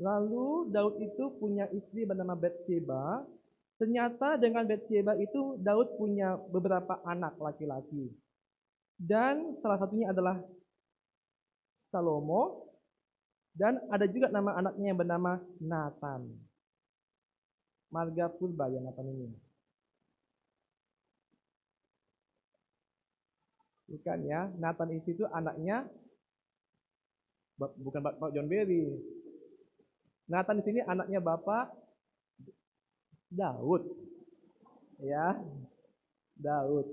Lalu Daud itu punya istri bernama Batseba. Ternyata dengan Batseba itu Daud punya beberapa anak laki-laki. Dan salah satunya adalah Salomo. Dan ada juga nama anaknya yang bernama Nathan. Marga Purba ya Nathan ini. Bukan ya, Nathan itu anaknya bukan Bapak John Berry. Nathan di sini anaknya Bapak Daud. Ya. Daud.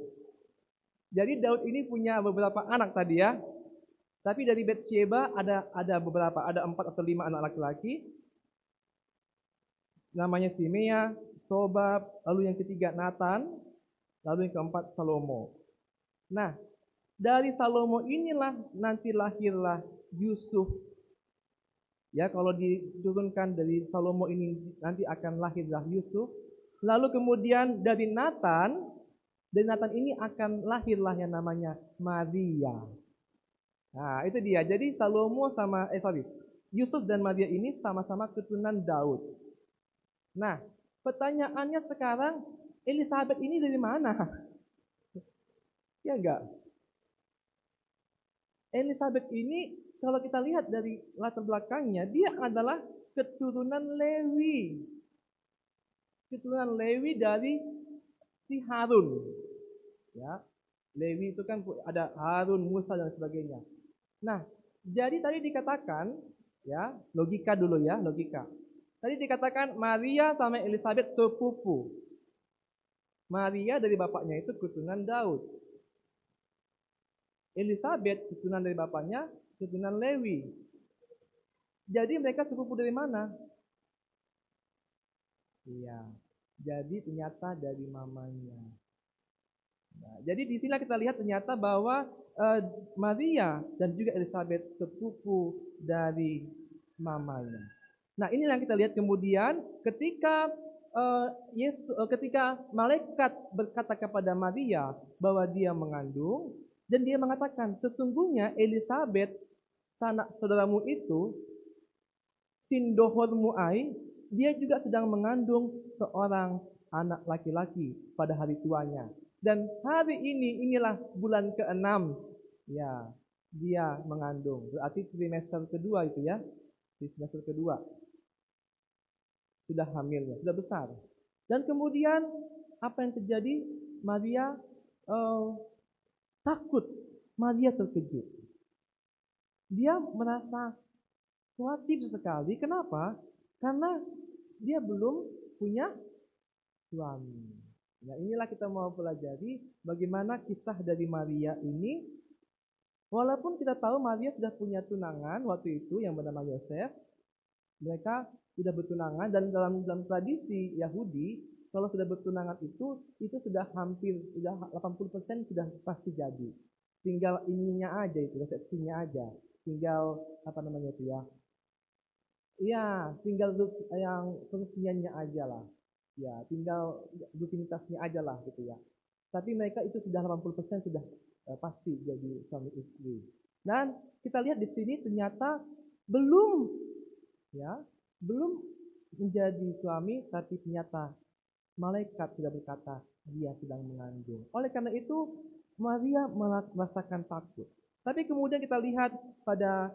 Jadi Daud ini punya beberapa anak tadi ya. Tapi dari Batsheba ada beberapa, ada 4 atau 5 anak laki-laki. Namanya Simea, Sobab, lalu yang ketiga Nathan, lalu yang keempat Salomo. Nah, dari Salomo inilah nanti lahirlah Yusuf. Ya, kalau diturunkan dari Salomo ini nanti akan lahirlah Yusuf. Lalu kemudian dari Nathan ini akan lahirlah yang namanya Maria. Nah, itu dia. Jadi Yusuf dan Maria ini sama-sama keturunan Daud. Nah, pertanyaannya sekarang, Elizabeth ini dari mana? Ya enggak? Elizabeth ini kalau kita lihat dari latar belakangnya, dia adalah keturunan Lewi. Keturunan Lewi dari si Harun. Ya. Lewi itu kan ada Harun, Musa dan sebagainya. Nah, jadi tadi dikatakan, ya, logika dulu ya, logika. Tadi dikatakan Maria sama Elizabeth sepupu. Maria dari bapaknya itu keturunan Daud. Elizabeth keturunan dari bapaknya keturunan Lewi. Jadi mereka sepupu dari mana? Iya. Jadi ternyata dari mamanya. Nah, jadi di sini kita lihat ternyata bahwa Maria dan juga Elizabeth sepupu dari mamanya. Nah, ini yang kita lihat kemudian ketika ketika malaikat berkata kepada Maria bahwa dia mengandung, dan dia mengatakan sesungguhnya Elizabeth sanak saudaramu itu Sindohormu Ai, dia juga sedang mengandung seorang anak laki-laki pada hari tuanya. Dan hari ini, inilah bulan ke-6. Ya, dia mengandung. Berarti trimester kedua itu ya. Trimester kedua. Sudah hamilnya, sudah besar. Dan kemudian apa yang terjadi? Maria takut. Maria terkejut. Dia merasa khawatir sekali. Kenapa? Karena dia belum punya suami. Nah, inilah kita mau pelajari bagaimana kisah dari Maria ini. Walaupun kita tahu Maria sudah punya tunangan waktu itu yang bernama Yosef, mereka sudah bertunangan, dan dalam tradisi Yahudi, kalau sudah bertunangan itu sudah hampir 80% sudah pasti jadi. Tinggal ininya aja itu, resepsinya aja. Tinggal apa namanya itu ya? Iya, tinggal yang peresmiannya aja lah. Ya, tinggal rutinitasnya aja lah gitu ya. Tapi mereka itu sudah 80% sudah pasti jadi suami istri. Dan kita lihat di sini ternyata belum menjadi suami, tapi ternyata malaikat sudah berkata dia sedang mengandung. Oleh karena itu Maria merasakan takut. Tapi kemudian kita lihat pada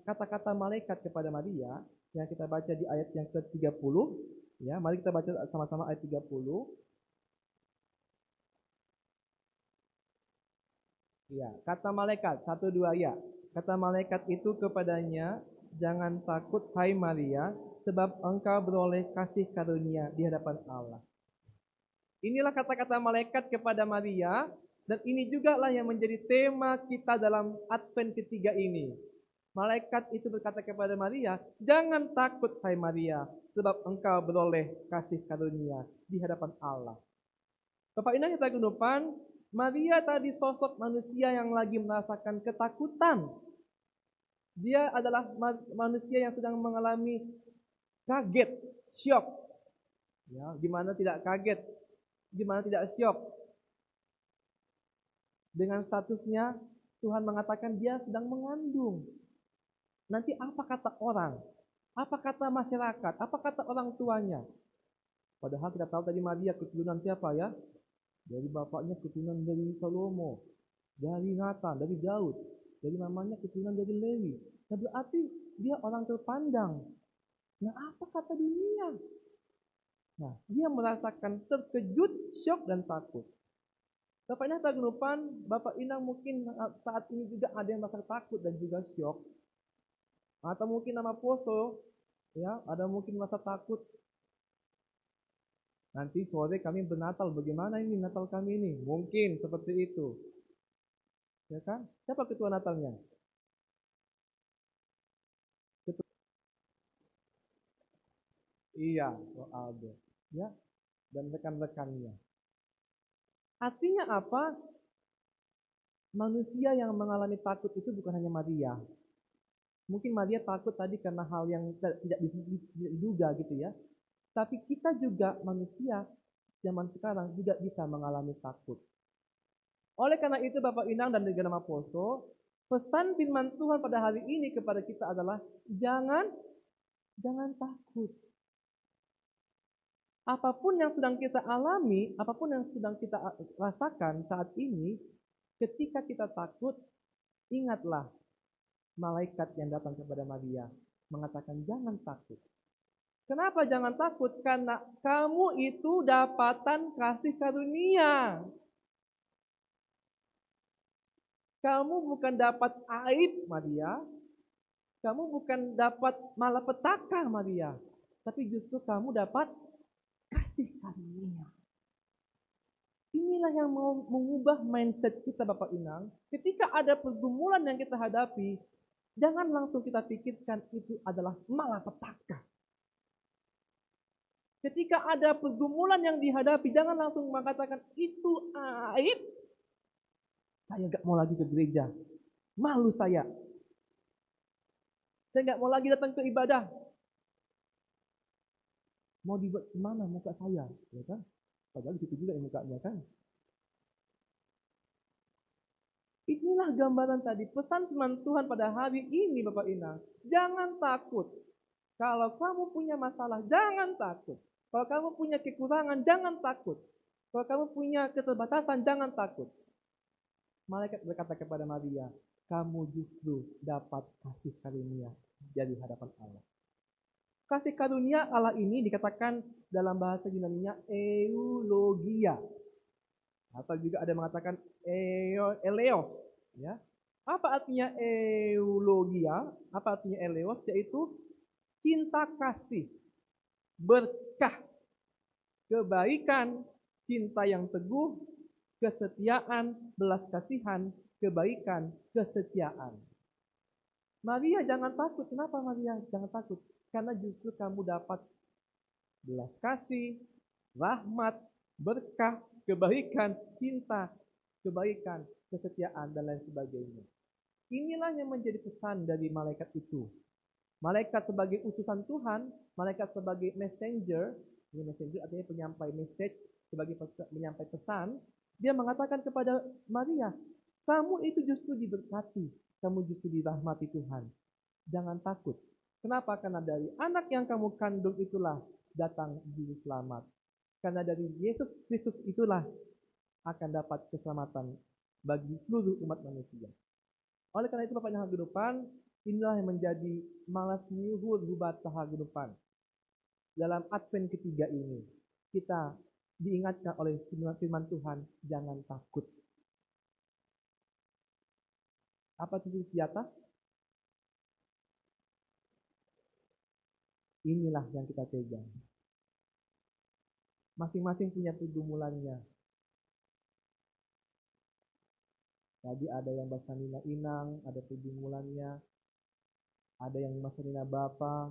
kata-kata malaikat kepada Maria yang kita baca di ayat yang ke-30. Ya, mari kita baca sama-sama ayat 30. Ya, kata malaikat 1 2 ya. Kata malaikat itu kepadanya, "Jangan takut hai Maria, sebab engkau beroleh kasih karunia di hadapan Allah." Inilah kata-kata malaikat kepada Maria, dan ini juga lah yang menjadi tema kita dalam Advent ketiga ini. Malaikat itu berkata kepada Maria, "Jangan takut hai Maria, sebab engkau beroleh kasih karunia di hadapan Allah." Bapak Ibu yang terkemudian, Maria tadi sosok manusia yang lagi merasakan ketakutan. Dia adalah manusia yang sedang mengalami kaget, syok. Ya, gimana tidak kaget? Gimana tidak syok? Dengan statusnya Tuhan mengatakan dia sedang mengandung. Nanti apa kata orang? Apa kata masyarakat? Apa kata orang tuanya? Padahal kita tahu tadi Maria keturunan siapa ya? Dari bapaknya keturunan dari Salomo, dari Nathan, dari Daud, dari mamanya keturunan dari Lewi. Nah, berarti dia orang terpandang. Nah, apa kata dunia? Nah, dia merasakan terkejut, syok, dan takut. Bapak Inang tergelupan, Bapak Inang mungkin saat ini juga ada yang merasa takut dan juga syok. Atau mungkin nama Poso, ya, ada mungkin merasa takut. Nanti sore kami bernatal, bagaimana ini Natal kami ini? Mungkin seperti itu. Ya kan? Siapa ketua Natalnya? Iya, Aldo. Ya, dan rekan-rekannya. Artinya apa? Manusia yang mengalami takut itu bukan hanya Maria. Mungkin Maria takut tadi karena hal yang tidak diduga gitu ya. Tapi kita juga manusia zaman sekarang juga bisa mengalami takut. Oleh karena itu Bapak Inang dan Negara Maposo, pesan firman Tuhan pada hari ini kepada kita adalah jangan takut. Apapun yang sedang kita alami, apapun yang sedang kita rasakan saat ini, ketika kita takut, ingatlah malaikat yang datang kepada Maria mengatakan jangan takut. Kenapa jangan takut? Karena kamu itu dapatan kasih karunia. Kamu bukan dapat aib, Maria. Kamu bukan dapat malapetaka, Maria. Tapi justru kamu dapat kasih karunia. Inilah yang mau mengubah mindset kita Bapak Inang. Ketika ada pergumulan yang kita hadapi, jangan langsung kita pikirkan itu adalah malapetaka. Ketika ada pergumulan yang dihadapi, jangan langsung mengatakan itu aib. Saya gak mau lagi ke gereja. Malu saya. Saya gak mau lagi datang ke ibadah. Mau dibuat kemana muka saya? Ya kan? Padahal di situ juga yang mukanya kan. Inilah gambaran tadi. Pesan firman Tuhan pada hari ini Bapak Inang. Jangan takut. Kalau kamu punya masalah, jangan takut. Kalau kamu punya kekurangan, jangan takut. Kalau kamu punya keterbatasan, jangan takut. Malaikat berkata kepada Maria, kamu justru dapat kasih karunia dari hadapan Allah. Kasih karunia Allah ini dikatakan dalam bahasa Yunani-nya eulogia. Atau juga ada yang mengatakan eleos. Ya. Apa artinya eulogia? Apa artinya eleos? Yaitu cinta kasih, berkah, kebaikan, cinta yang teguh, kesetiaan, belas kasihan, kebaikan, kesetiaan. Maria jangan takut. Kenapa Maria jangan takut? Karena justru kamu dapat belas kasih, rahmat, berkah, kebaikan, cinta, kebaikan, kesetiaan, dan lain sebagainya. Inilah yang menjadi pesan dari malaikat itu. Malaikat sebagai utusan Tuhan, malaikat sebagai messenger, ini messenger artinya penyampai message, sebagai penyampai pesan, dia mengatakan kepada Maria, kamu itu justru diberkati, kamu justru dirahmati Tuhan. Jangan takut. Kenapa? Karena dari anak yang kamu kandung itulah datang juru selamat. Karena dari Yesus Kristus itulah akan dapat keselamatan bagi seluruh umat manusia. Oleh karena itu Bapak yang hagadupan, inilah yang menjadi malas nyuhur hubat hagadupan. Dalam Advent ketiga ini, kita diingatkan oleh firman Tuhan, jangan takut. Apa tulis di atas? Inilah yang kita pegang. Masing-masing punya pergumulannya. Tadi ada yang bahasa Nina Inang, ada pergumulannya. Ada yang bahasa Nina Bapa,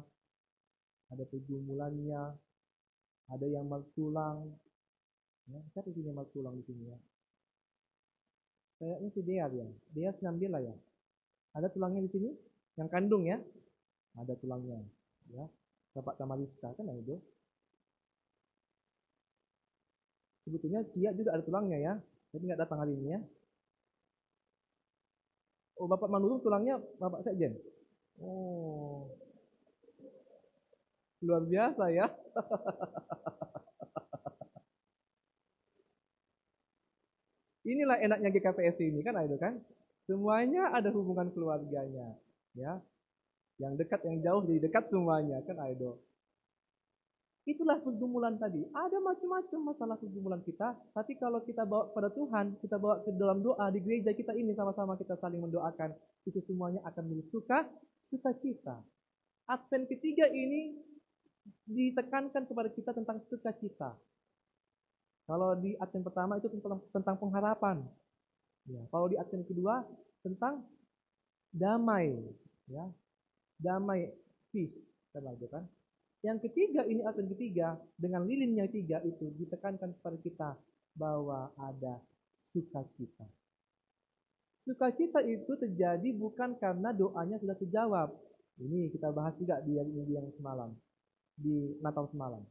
ada pergumulannya. Ada yang tulang. Ya, siapa punya tulang di sini ya? Kayaknya si Dea ya. Dea 19 lah ya. Ada tulangnya di sini? Yang kandung ya? Ada tulangnya. Ya. Bapak Tamariska kan itu. Sebetulnya Cia juga ada tulangnya ya. Tapi nggak datang hari ini ya. Oh, Bapak Manurung tulangnya Bapak Sekjen. Oh. Luar biasa ya. Inilah enaknya GKPS ini kan itu kan. Semuanya ada hubungan keluarganya, ya. Yang dekat, yang jauh jadi dekat semuanya kan Aido. Itulah pergumulan tadi. Ada macam-macam masalah pergumulan kita, tapi kalau kita bawa kepada Tuhan, kita bawa ke dalam doa di gereja kita ini sama-sama kita saling mendoakan, itu semuanya akan menjadi sukacita. Advent ketiga ini ditekankan kepada kita tentang sukacita. Kalau di Advent pertama itu tentang pengharapan. Ya, kalau di Advent kedua tentang damai, ya, damai, peace, kan. Yang ketiga ini Advent ketiga dengan lilin yang tiga itu ditekankan kepada kita bahwa ada sukacita. Sukacita itu terjadi bukan karena doanya sudah terjawab. Ini kita bahas juga di minggu yang semalam, di Natal semalam.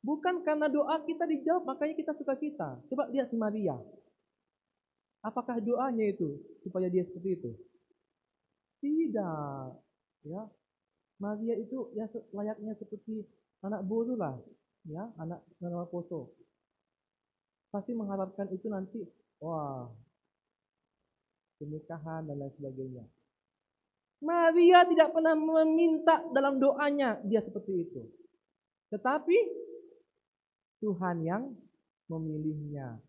Bukan karena doa kita dijawab makanya kita sukacita. Coba lihat si Maria. Apakah doanya itu supaya dia seperti itu? Tidak. Ya, Maria itu ya layaknya seperti anak boru lah, ya, anak poso. Pasti mengharapkan itu nanti, wah, pernikahan dan lain sebagainya. Maria tidak pernah meminta dalam doanya dia seperti itu. Tetapi Tuhan yang memilihnya.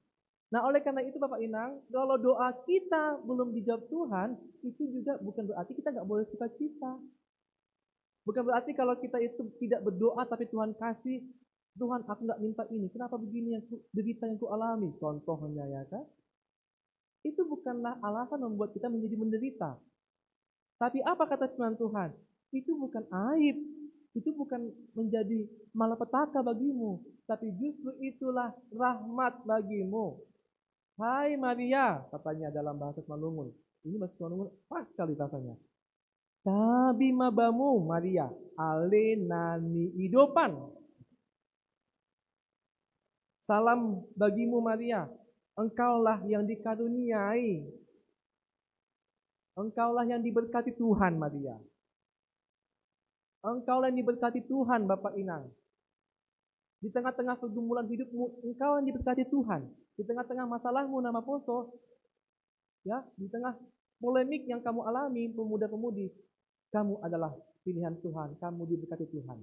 Nah, oleh karena itu Bapak Inang, kalau doa kita belum dijawab Tuhan, itu juga bukan berarti kita nggak boleh sukacita. Bukan berarti kalau kita itu tidak berdoa tapi Tuhan kasih, Tuhan aku nggak minta ini, kenapa begini yang derita yang ku alami? Contohnya ya kan? Itu bukanlah alasan membuat kita menjadi menderita. Tapi apa kata firman Tuhan? Itu bukan aib, itu bukan menjadi malapetaka bagimu, tapi justru itulah rahmat bagimu. Hai Maria, katanya dalam bahasa Semalungun. Ini bahasa Semalungun pas sekali rasanya. Tabi mabamu Maria, ale nani idopan. Salam bagimu Maria, engkaulah yang dikaruniai. Engkaulah yang diberkati Tuhan Maria. Engkaulah yang diberkati Tuhan Bapak Inang. Di tengah-tengah pergumulan hidupmu, engkau yang diberkati Tuhan. Di tengah-tengah masalahmu nama poso, ya, di tengah polemik yang kamu alami, pemuda-pemudi, kamu adalah pilihan Tuhan, kamu diberkati Tuhan.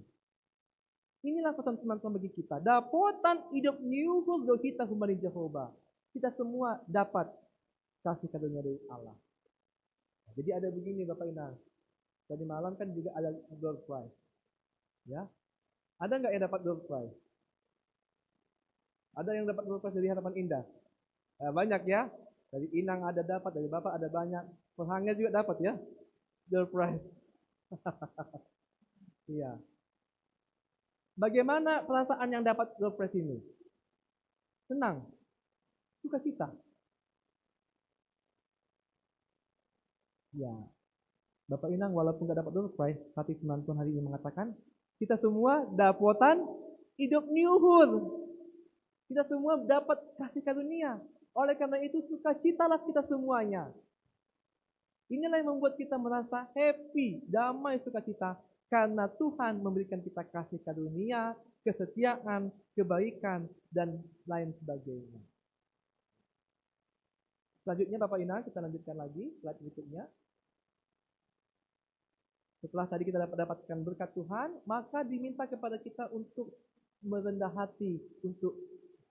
Inilah pesan teman-teman bagi kita. Dapotan hidup nyuhul do kita humani Jehovah. Kita semua dapat kasih karunia dari Allah. Nah, jadi ada begini Bapak Inang. Tadi malam kan juga ada door prize. Ya. Ada nggak yang dapat door prize? Ada yang dapat door prize dari Harapan Indah? Banyak ya. Dari Inang ada dapat, dari Bapak ada banyak. Penghangnya juga dapat ya. Door prize. Iya. Bagaimana perasaan yang dapat door prize ini? Senang, sukacita. Ya, Bapak Inang walaupun gak dapat door prize, tapi firman Tuhan hari ini mengatakan kita semua dapotan hidup nyuhur. Kita semua dapat kasih karunia. Oleh karena itu sukacitalah kita semuanya. Inilah yang membuat kita merasa happy, damai, sukacita. Karena Tuhan memberikan kita kasih karunia, kesetiaan, kebaikan, dan lain sebagainya. Selanjutnya Bapak Inang, kita lanjutkan lagi slide berikutnya. Setelah tadi kita dapatkan berkat Tuhan, maka diminta kepada kita untuk merendah hati, untuk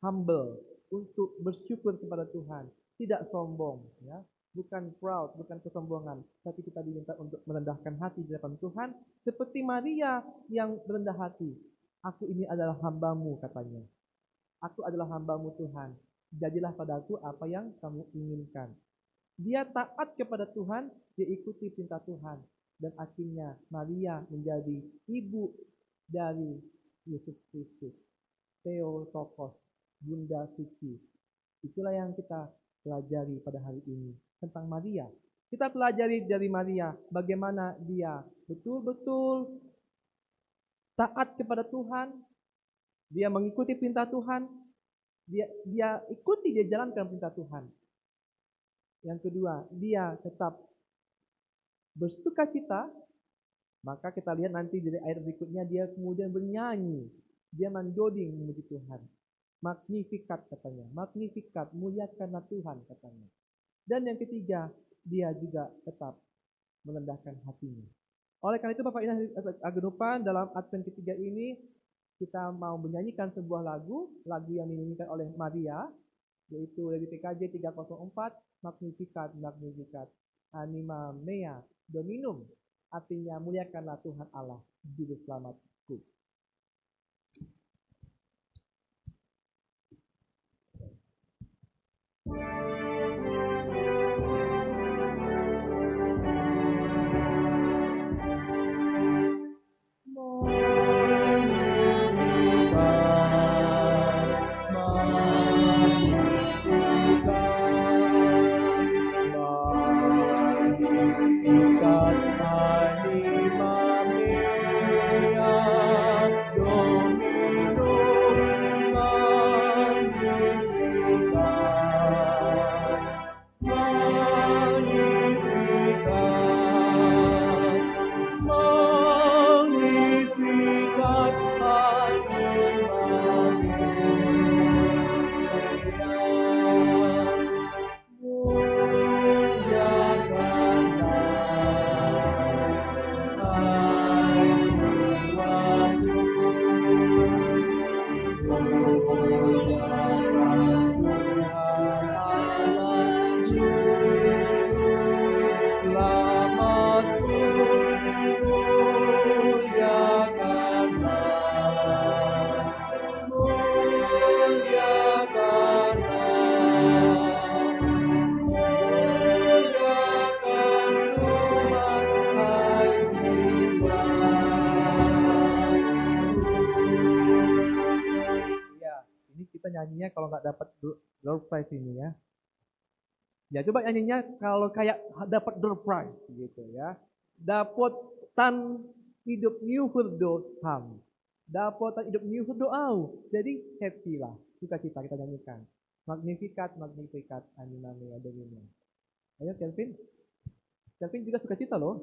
humble, untuk bersyukur kepada Tuhan, tidak sombong, ya, bukan proud, bukan kesombongan, tapi kita diminta untuk merendahkan hati di hadapan Tuhan, seperti Maria yang berendah hati. Aku ini adalah hambamu, katanya. Aku adalah hambamu Tuhan. Jadilah padaku apa yang kamu inginkan. Dia taat kepada Tuhan, dia ikuti perintah Tuhan. Dan akhirnya Maria menjadi ibu dari Yesus Kristus. Theotokos, Bunda Suci. Itulah yang kita pelajari pada hari ini tentang Maria. Kita pelajari dari Maria bagaimana dia betul-betul taat kepada Tuhan. Dia mengikuti perintah Tuhan. Dia ikuti, dia jalankan perintah Tuhan. Yang kedua, dia tetap bersukacita. Maka kita lihat nanti dari ayat berikutnya dia kemudian bernyanyi. Dia mendoding memuji Tuhan. Magnificat katanya. Magnificat, muliakanlah Tuhan katanya. Dan yang ketiga, dia juga tetap merendahkan hatinya. Oleh karena itu Bapak Inang Agenupan dalam Advent ketiga ini kita mau menyanyikan sebuah lagu yang dinyanyikan oleh Maria, yaitu dari PKJ 304, Magnificat, Magnificat, Anima Mea Dominum, artinya muliakanlah Tuhan Allah, Juru Selamatku. Ya, ini kita nyanyinya kalau nggak dapat door prize ini ya. Ya coba nyanyinya kalau kayak dapat door prize gitu ya. Dapat tan hidup new hurdo ham. Dapat tan hidup new hurdo au. Jadi happy lah, sukacita kita nyanyikan. Magnificat, magnificat, animame domino. Ayo Kelvin. Kelvin juga sukacita loh.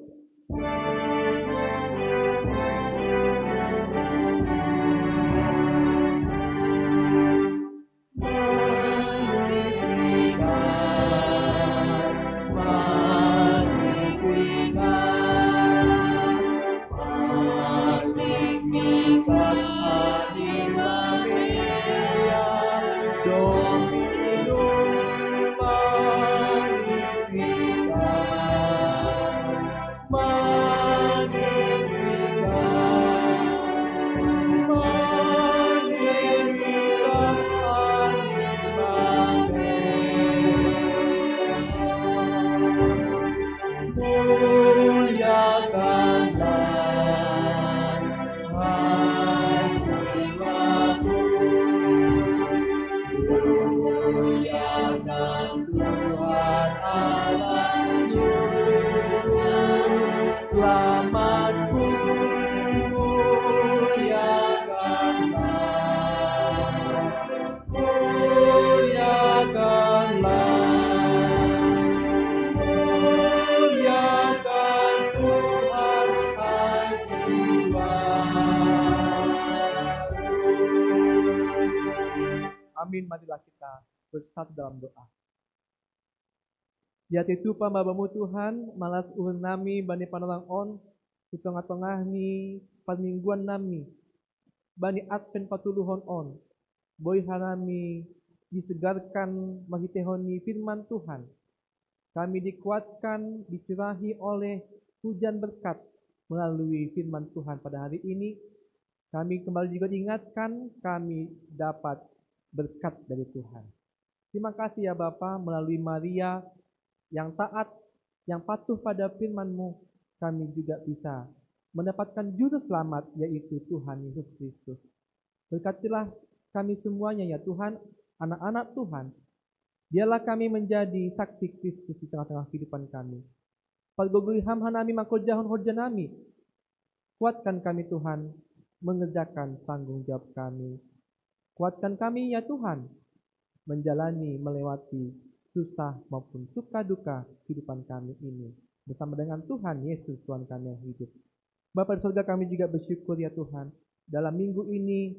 Amin, marilah kita bersatu dalam doa. Ya titupa babamu Tuhan, malas uhun nami bani panarang on, di tengah-tengah ni pamingguan nami, bani adven patuluhon on, boy hanami disegarkan mahitehoni firman Tuhan. Kami dikuatkan, dicurahi oleh hujan berkat melalui firman Tuhan pada hari ini. Kami kembali juga diingatkan, kami dapat berkat dari Tuhan. Terima kasih ya Bapa, melalui Maria yang taat, yang patuh pada firman-Mu, kami juga bisa mendapatkan juru selamat, yaitu Tuhan Yesus Kristus. Berkatilah kami semuanya ya Tuhan, anak-anak Tuhan. Biarlah kami menjadi saksi Kristus di tengah-tengah kehidupan kami. Pagogoi ham hanami makojahon horjanami. Kuatkan kami Tuhan, mengerjakan tanggung jawab kami. Kuatkan kami ya Tuhan, menjalani, melewati susah maupun suka duka kehidupan kami ini. Bersama dengan Tuhan Yesus, Tuhan kami yang hidup. Bapa di surga, kami juga bersyukur ya Tuhan. Dalam minggu ini,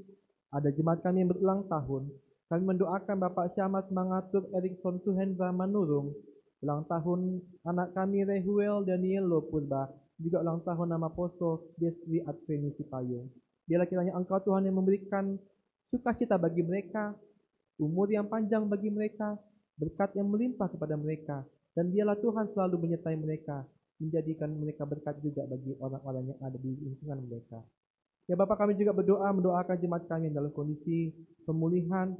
ada jemaat kami yang berulang tahun. Kami mendoakan Bapak Syamas mengatur Erikson Suhendra Manurung. Ulang tahun anak kami Rehuel Daniel Purba. Juga ulang tahun nama Poso Desri Advenisi Payung. Biarlah kiranya Engkau Tuhan yang memberikan sukacita bagi mereka, umur yang panjang bagi mereka, berkat yang melimpah kepada mereka, dan biarlah Tuhan selalu menyertai mereka, menjadikan mereka berkat juga bagi orang-orang yang ada di lingkungan mereka. Ya Bapak, kami juga mendoakan jemaat kami dalam kondisi pemulihan,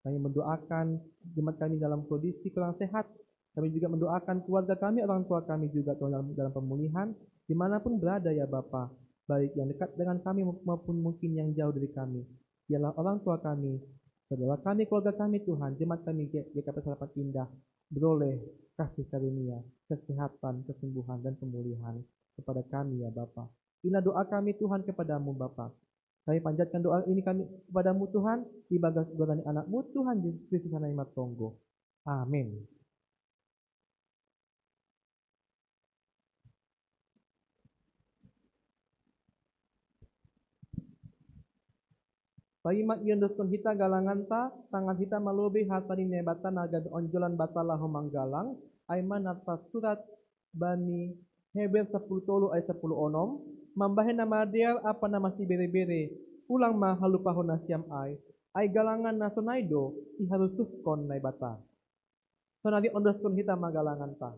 Kami mendoakan jemaat kami dalam kondisi kurang sehat. Kami juga mendoakan keluarga kami, orang tua kami juga Tuhan dalam pemulihan, dimanapun berada ya Bapa, baik yang dekat dengan kami maupun mungkin yang jauh dari kami. Biarlah orang tua kami, saudara kami, keluarga kami Tuhan, jemaat kami GKP Sarapan Indah, beroleh kasih karunia, kesehatan, kesembuhan, dan pemulihan kepada kami ya Bapa. Inilah doa kami Tuhan kepadamu Bapa. Kami panjatkan doa ini kami kepadamu Tuhan, di bagas gorani anakmu Tuhan Yesus Kristus Anak Tonggo. Amin. Bagi mak yondoskon hita galangan ta, tangan hita malobe hatani nebata naga onjolan batala homanggalang, aiman atas surat bani Heber 10 tolu ayat 10 onom, mambahe nama deal apa nama si bere-bere, ulang ma halupahon nasiam ay galangan nasonaido, iharusuh kon naibata. So nanti ondoskon hita magalangan ta.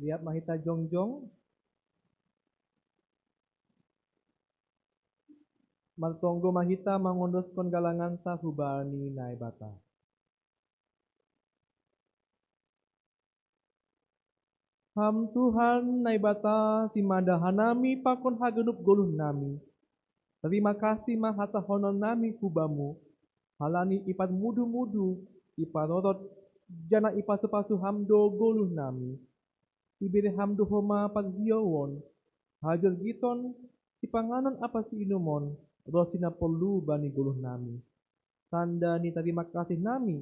Lihat mahita jongjong. Maltonggo mahita mangondoskan galangan sa hubani naibata. Ham Tuhan naibata si madahanami pakon hagenup goluh nami. Terima kasih mahata honon nami kubamu. Halani ipat mudu-mudu, iparorot jana ipat sepasu hamdo goluh nami. Ibere hamdo homa paghiyawon, hajar giton Ipanganon apa si inumon, rosina perlu bani guluh nami. Tanda ni terima kasih nami.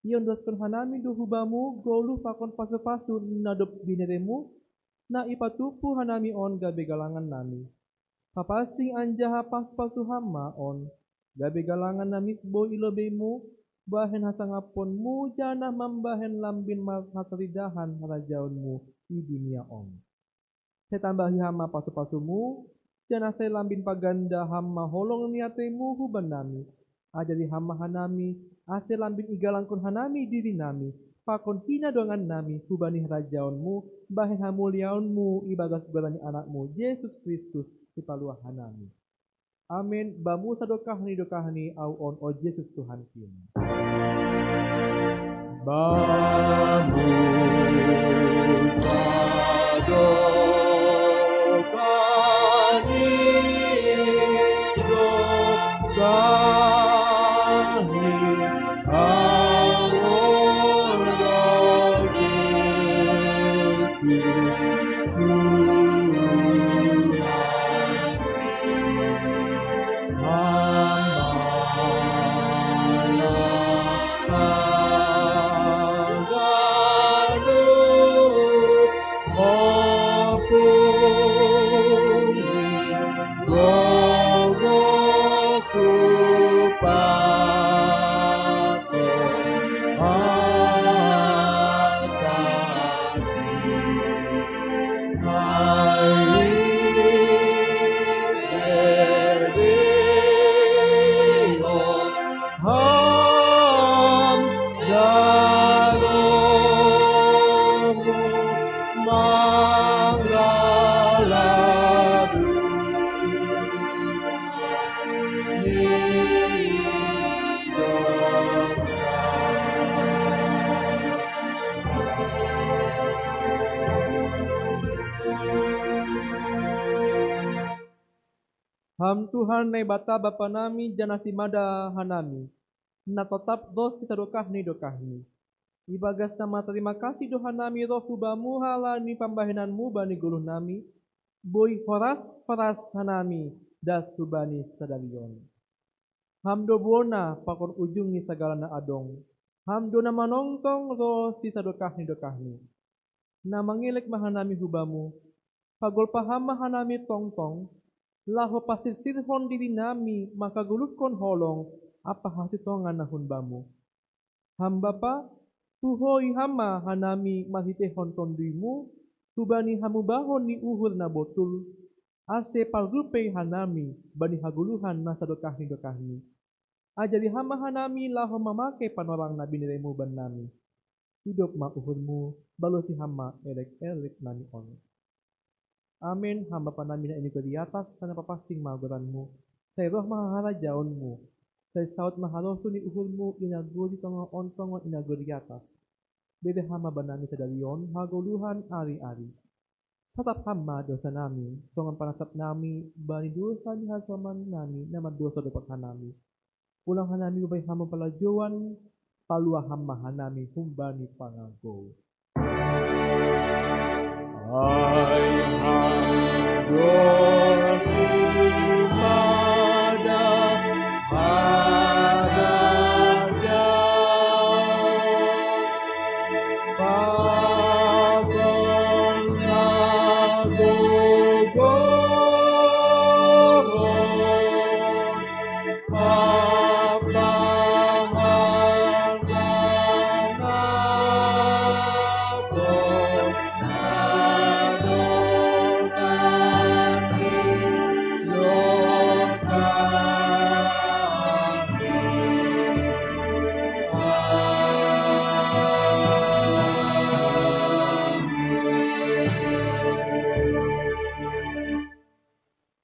Iyon doskon hanami do hubamu goluh pakon pasu-pasu nadop bineremu na ipatupu hanami on gabe galangan nami. Papasing anjaha pas-pasu hama on gabe galangan namis bo ilobemu bahen hasangaponmu jana mambahen lambin hasaridahan rajaunmu di dunia on. Saya tambahi hama pasu-pasumu jana saya lambin paganda hama holong niatemu huban nami. Ajari hama hanami ase lambin igalangkon hanami diri nami pakon hina dongan nami hubani rajaunmu bahen hamuliaunmu ibagas berani anakmu Yesus Kristus ipaluah hanami. Amin. Bamu sadokahni dokahni au on o Yesus Tuhan kini. Bamu sadokahni dokahni au on o Yesus Ham Tuhan nai bata bapa nami jana simada hanami. Na tetap dos sadokahni dokahni. Ibagas nama terima kasih doa nami roh hubamu halani pambahenanmu bani guluh nami. Boy horas hanami das hubani sadalion. Hamdo buona pakon ujungi segala na adong. Hamdo na manongtong roh si sadokahni dokahni. Na mangilek mahanami hubamu. Pagol pahama hanami tongtong. Laho pasisirhon diri nami maka gulukon holong apa hasitongan nahun bamu. Hamba pa tuhoi hama hanami mahitehon tonduimu tubani hamu bahon ni uhur na botul ase palrupe hanami bani haguluhan na sadokahni dokahni. Ajari hama hanami laho mamake panorang na biniremu ban nami. Hidup ma uhurmu balosi hama elek nami on. Amin. Hamba panami na iniko di atas sana papasing maguranmu. Say roh mahaharajaonmu. Say saut maharoso ni uhulmu inaguri tonga onsongon inaguri atas. Bede hama banami sa dalion haguluhan ari-ari. Satap hama dosa nami. Tongan panasap nami bani dosa ni hasaman nami na madosa dapat hanami. Ulang hanami ubay hama palajuan palua hama hanami humbani pangangko.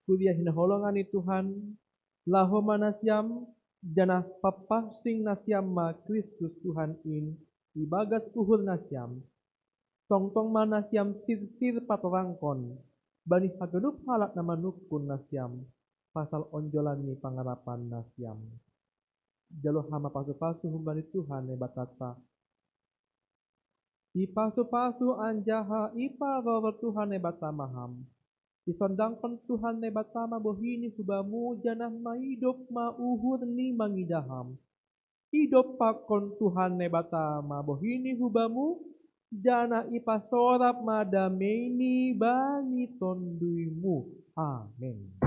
Kuliah hinaholongan ni Tuhan, laho manasyam, jana papasing nasyam ma Kristus Tuhan in, ibagas uhur nasyam, tongtong manasyam sir patorangkon, bani haganup halak na manukun nasyam, pasal onjolan ni pangarapan nasyam. Jalo hama pasu-pasu humbani Tuhan ne batata. Ipasu-pasu anjaha ipa rover Tuhan ne batamaham. Disondangkan Tuhan ne batama bohini hubamu janah mahidup mauhur ni mangidaham. Hidup pakon Tuhan ne batama bohini hubamu janah ipasorap madameni bani tonduimu. Amin.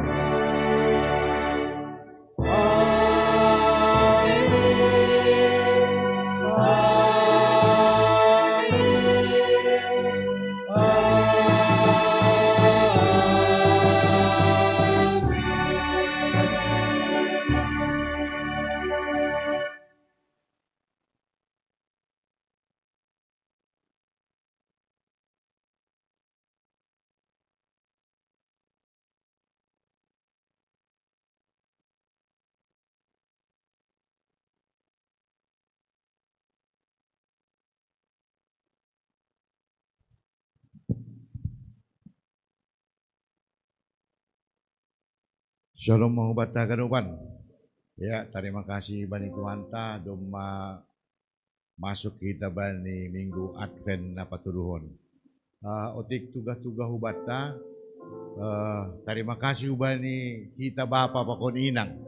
Shalom mahubata kanupan. Ya, terima kasih Bani Tuanta doma masuk kita bani minggu Advent na patuduhon. Otik tugas-tugas hubata. Terima kasih Bani kita Bapa pakon inang.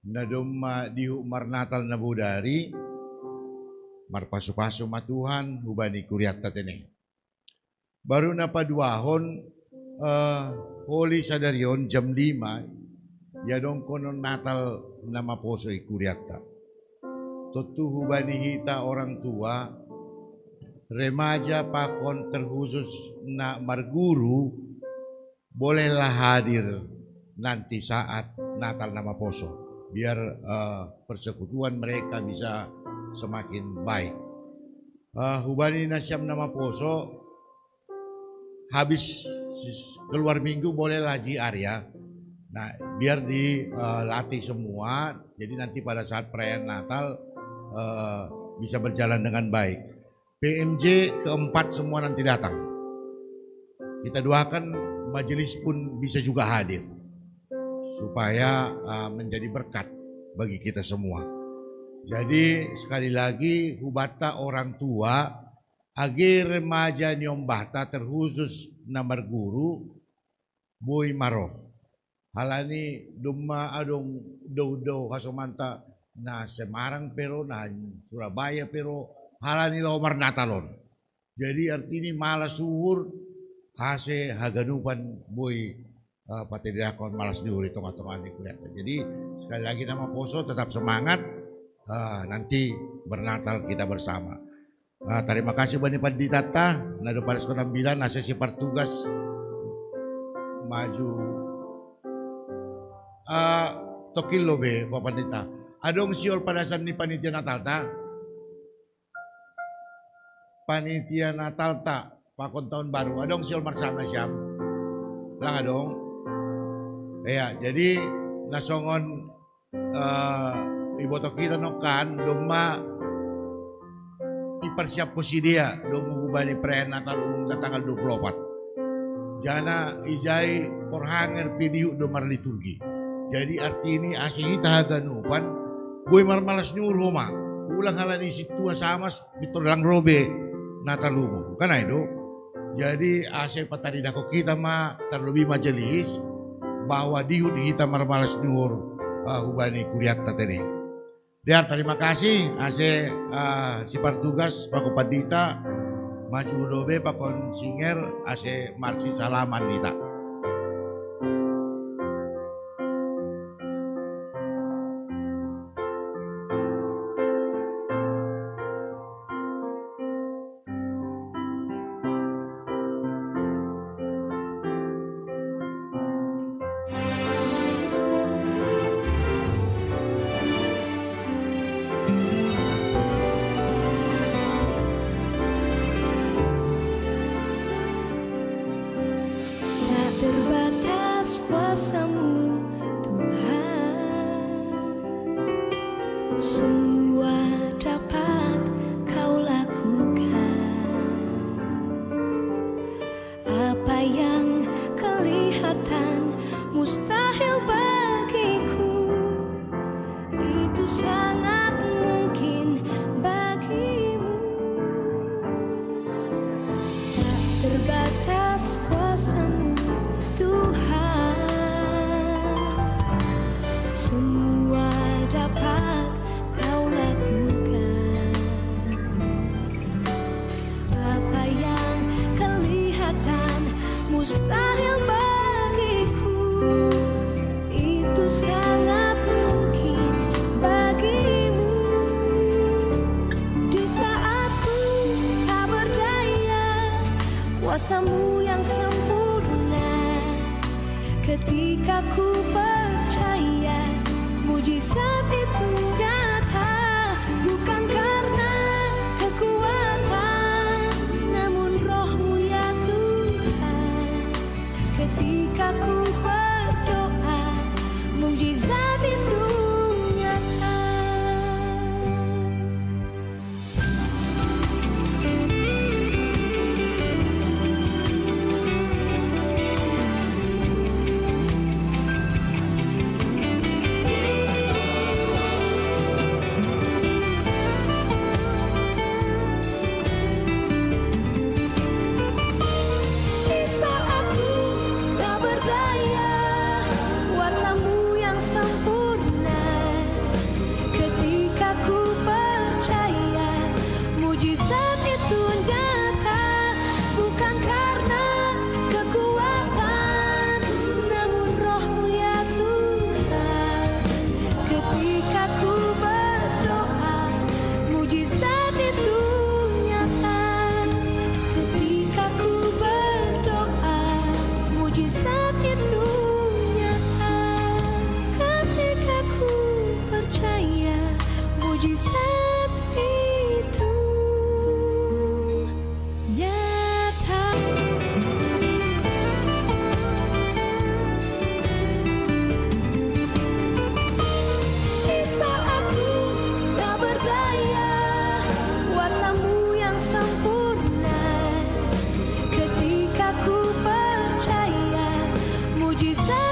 Na doma dihu marnatal na budari. Marpasu-pasu matuhan hubani kuriat tatene. Baru na paduahon Holy Sadarion jam 5. Ya dong konon Natal nama poso ikuriata. Tutu hubani hita orang tua, remaja pakon terkhusus na marguru, bolehlah hadir nanti saat Natal nama poso. Biar persekutuan mereka bisa semakin baik. Hubani nasyam nama poso, habis keluar minggu bolehlah JR ya. Nah, biar dilatih semua, jadi nanti pada saat perayaan Natal bisa berjalan dengan baik. PMJ keempat semua nanti datang. Kita doakan majelis pun bisa juga hadir, supaya menjadi berkat bagi kita semua. Jadi sekali lagi hubata orang tua, agi remaja nyombata terkhusus namar guru, boy maro. Halani duma adong do kasomanta na Semarang pero na Surabaya pero halani lomar Natalon. Jadi artinya malas suhur hase haganupan boy patidakon malas diuri tonga-tonga di kuliah. Jadi sekali lagi nama poso tetap semangat, nanti bernatal kita bersama. Terima kasih Bani Panditata, nado pada sekolah 9 asesi pertugas maju. Tokil lobe Bapak Pandita. Adong siol padasan ni panitia Natal ta? Panitia Natal ta? Pakon tahun baru. Adong siol marsama siam. Lang adong. Ya, jadi nasongon ibu tokil nokan doma ipersiap ko si dia dong mengubani perayaan Natal umum tanggal 24. Jana ijai porhanger pidiu domar liturgi. Jadi arti ini asihita haganupan, boy marmalas nyuruh ma, ulang halani situa samas bitolang robe Natalumo, kan itu. Jadi asih patari dako kita ma terlebih majelis bahwa dihud kita marmalas nyuruh hubani kuriat tatene. Dia terima kasih asih si partugas Pak Padita maju robe pakon singer asih marsi salaman kita. Terbatas kuasamu Tuhan. mustahil bagiku, itu sangat mungkin bagimu. Di saat ku tak berdaya, kuasamu yang sempurna. Ketika ku percaya, mujizat itu nyata. Bukan karena kekuatan, namun roh-Mu ya Tuhan. Ketika ku berdoa, mujizat itu nyata. Di saat ku tak berdaya, kuasamu yang sempurna. Ketika ku percaya, mujizat itu nyata. Bukan karena kekuatan, namun roh-Mu ya Tuhan. Ketika ku berdoa, mujizat itu nyata. Ketika ku berdoa, mujizat itu nyata. Ketika ku percaya, mujizat itu nyata. Di saat ku tak berdaya, kuasamu yang sempurna. Ketika ku percaya, mujizat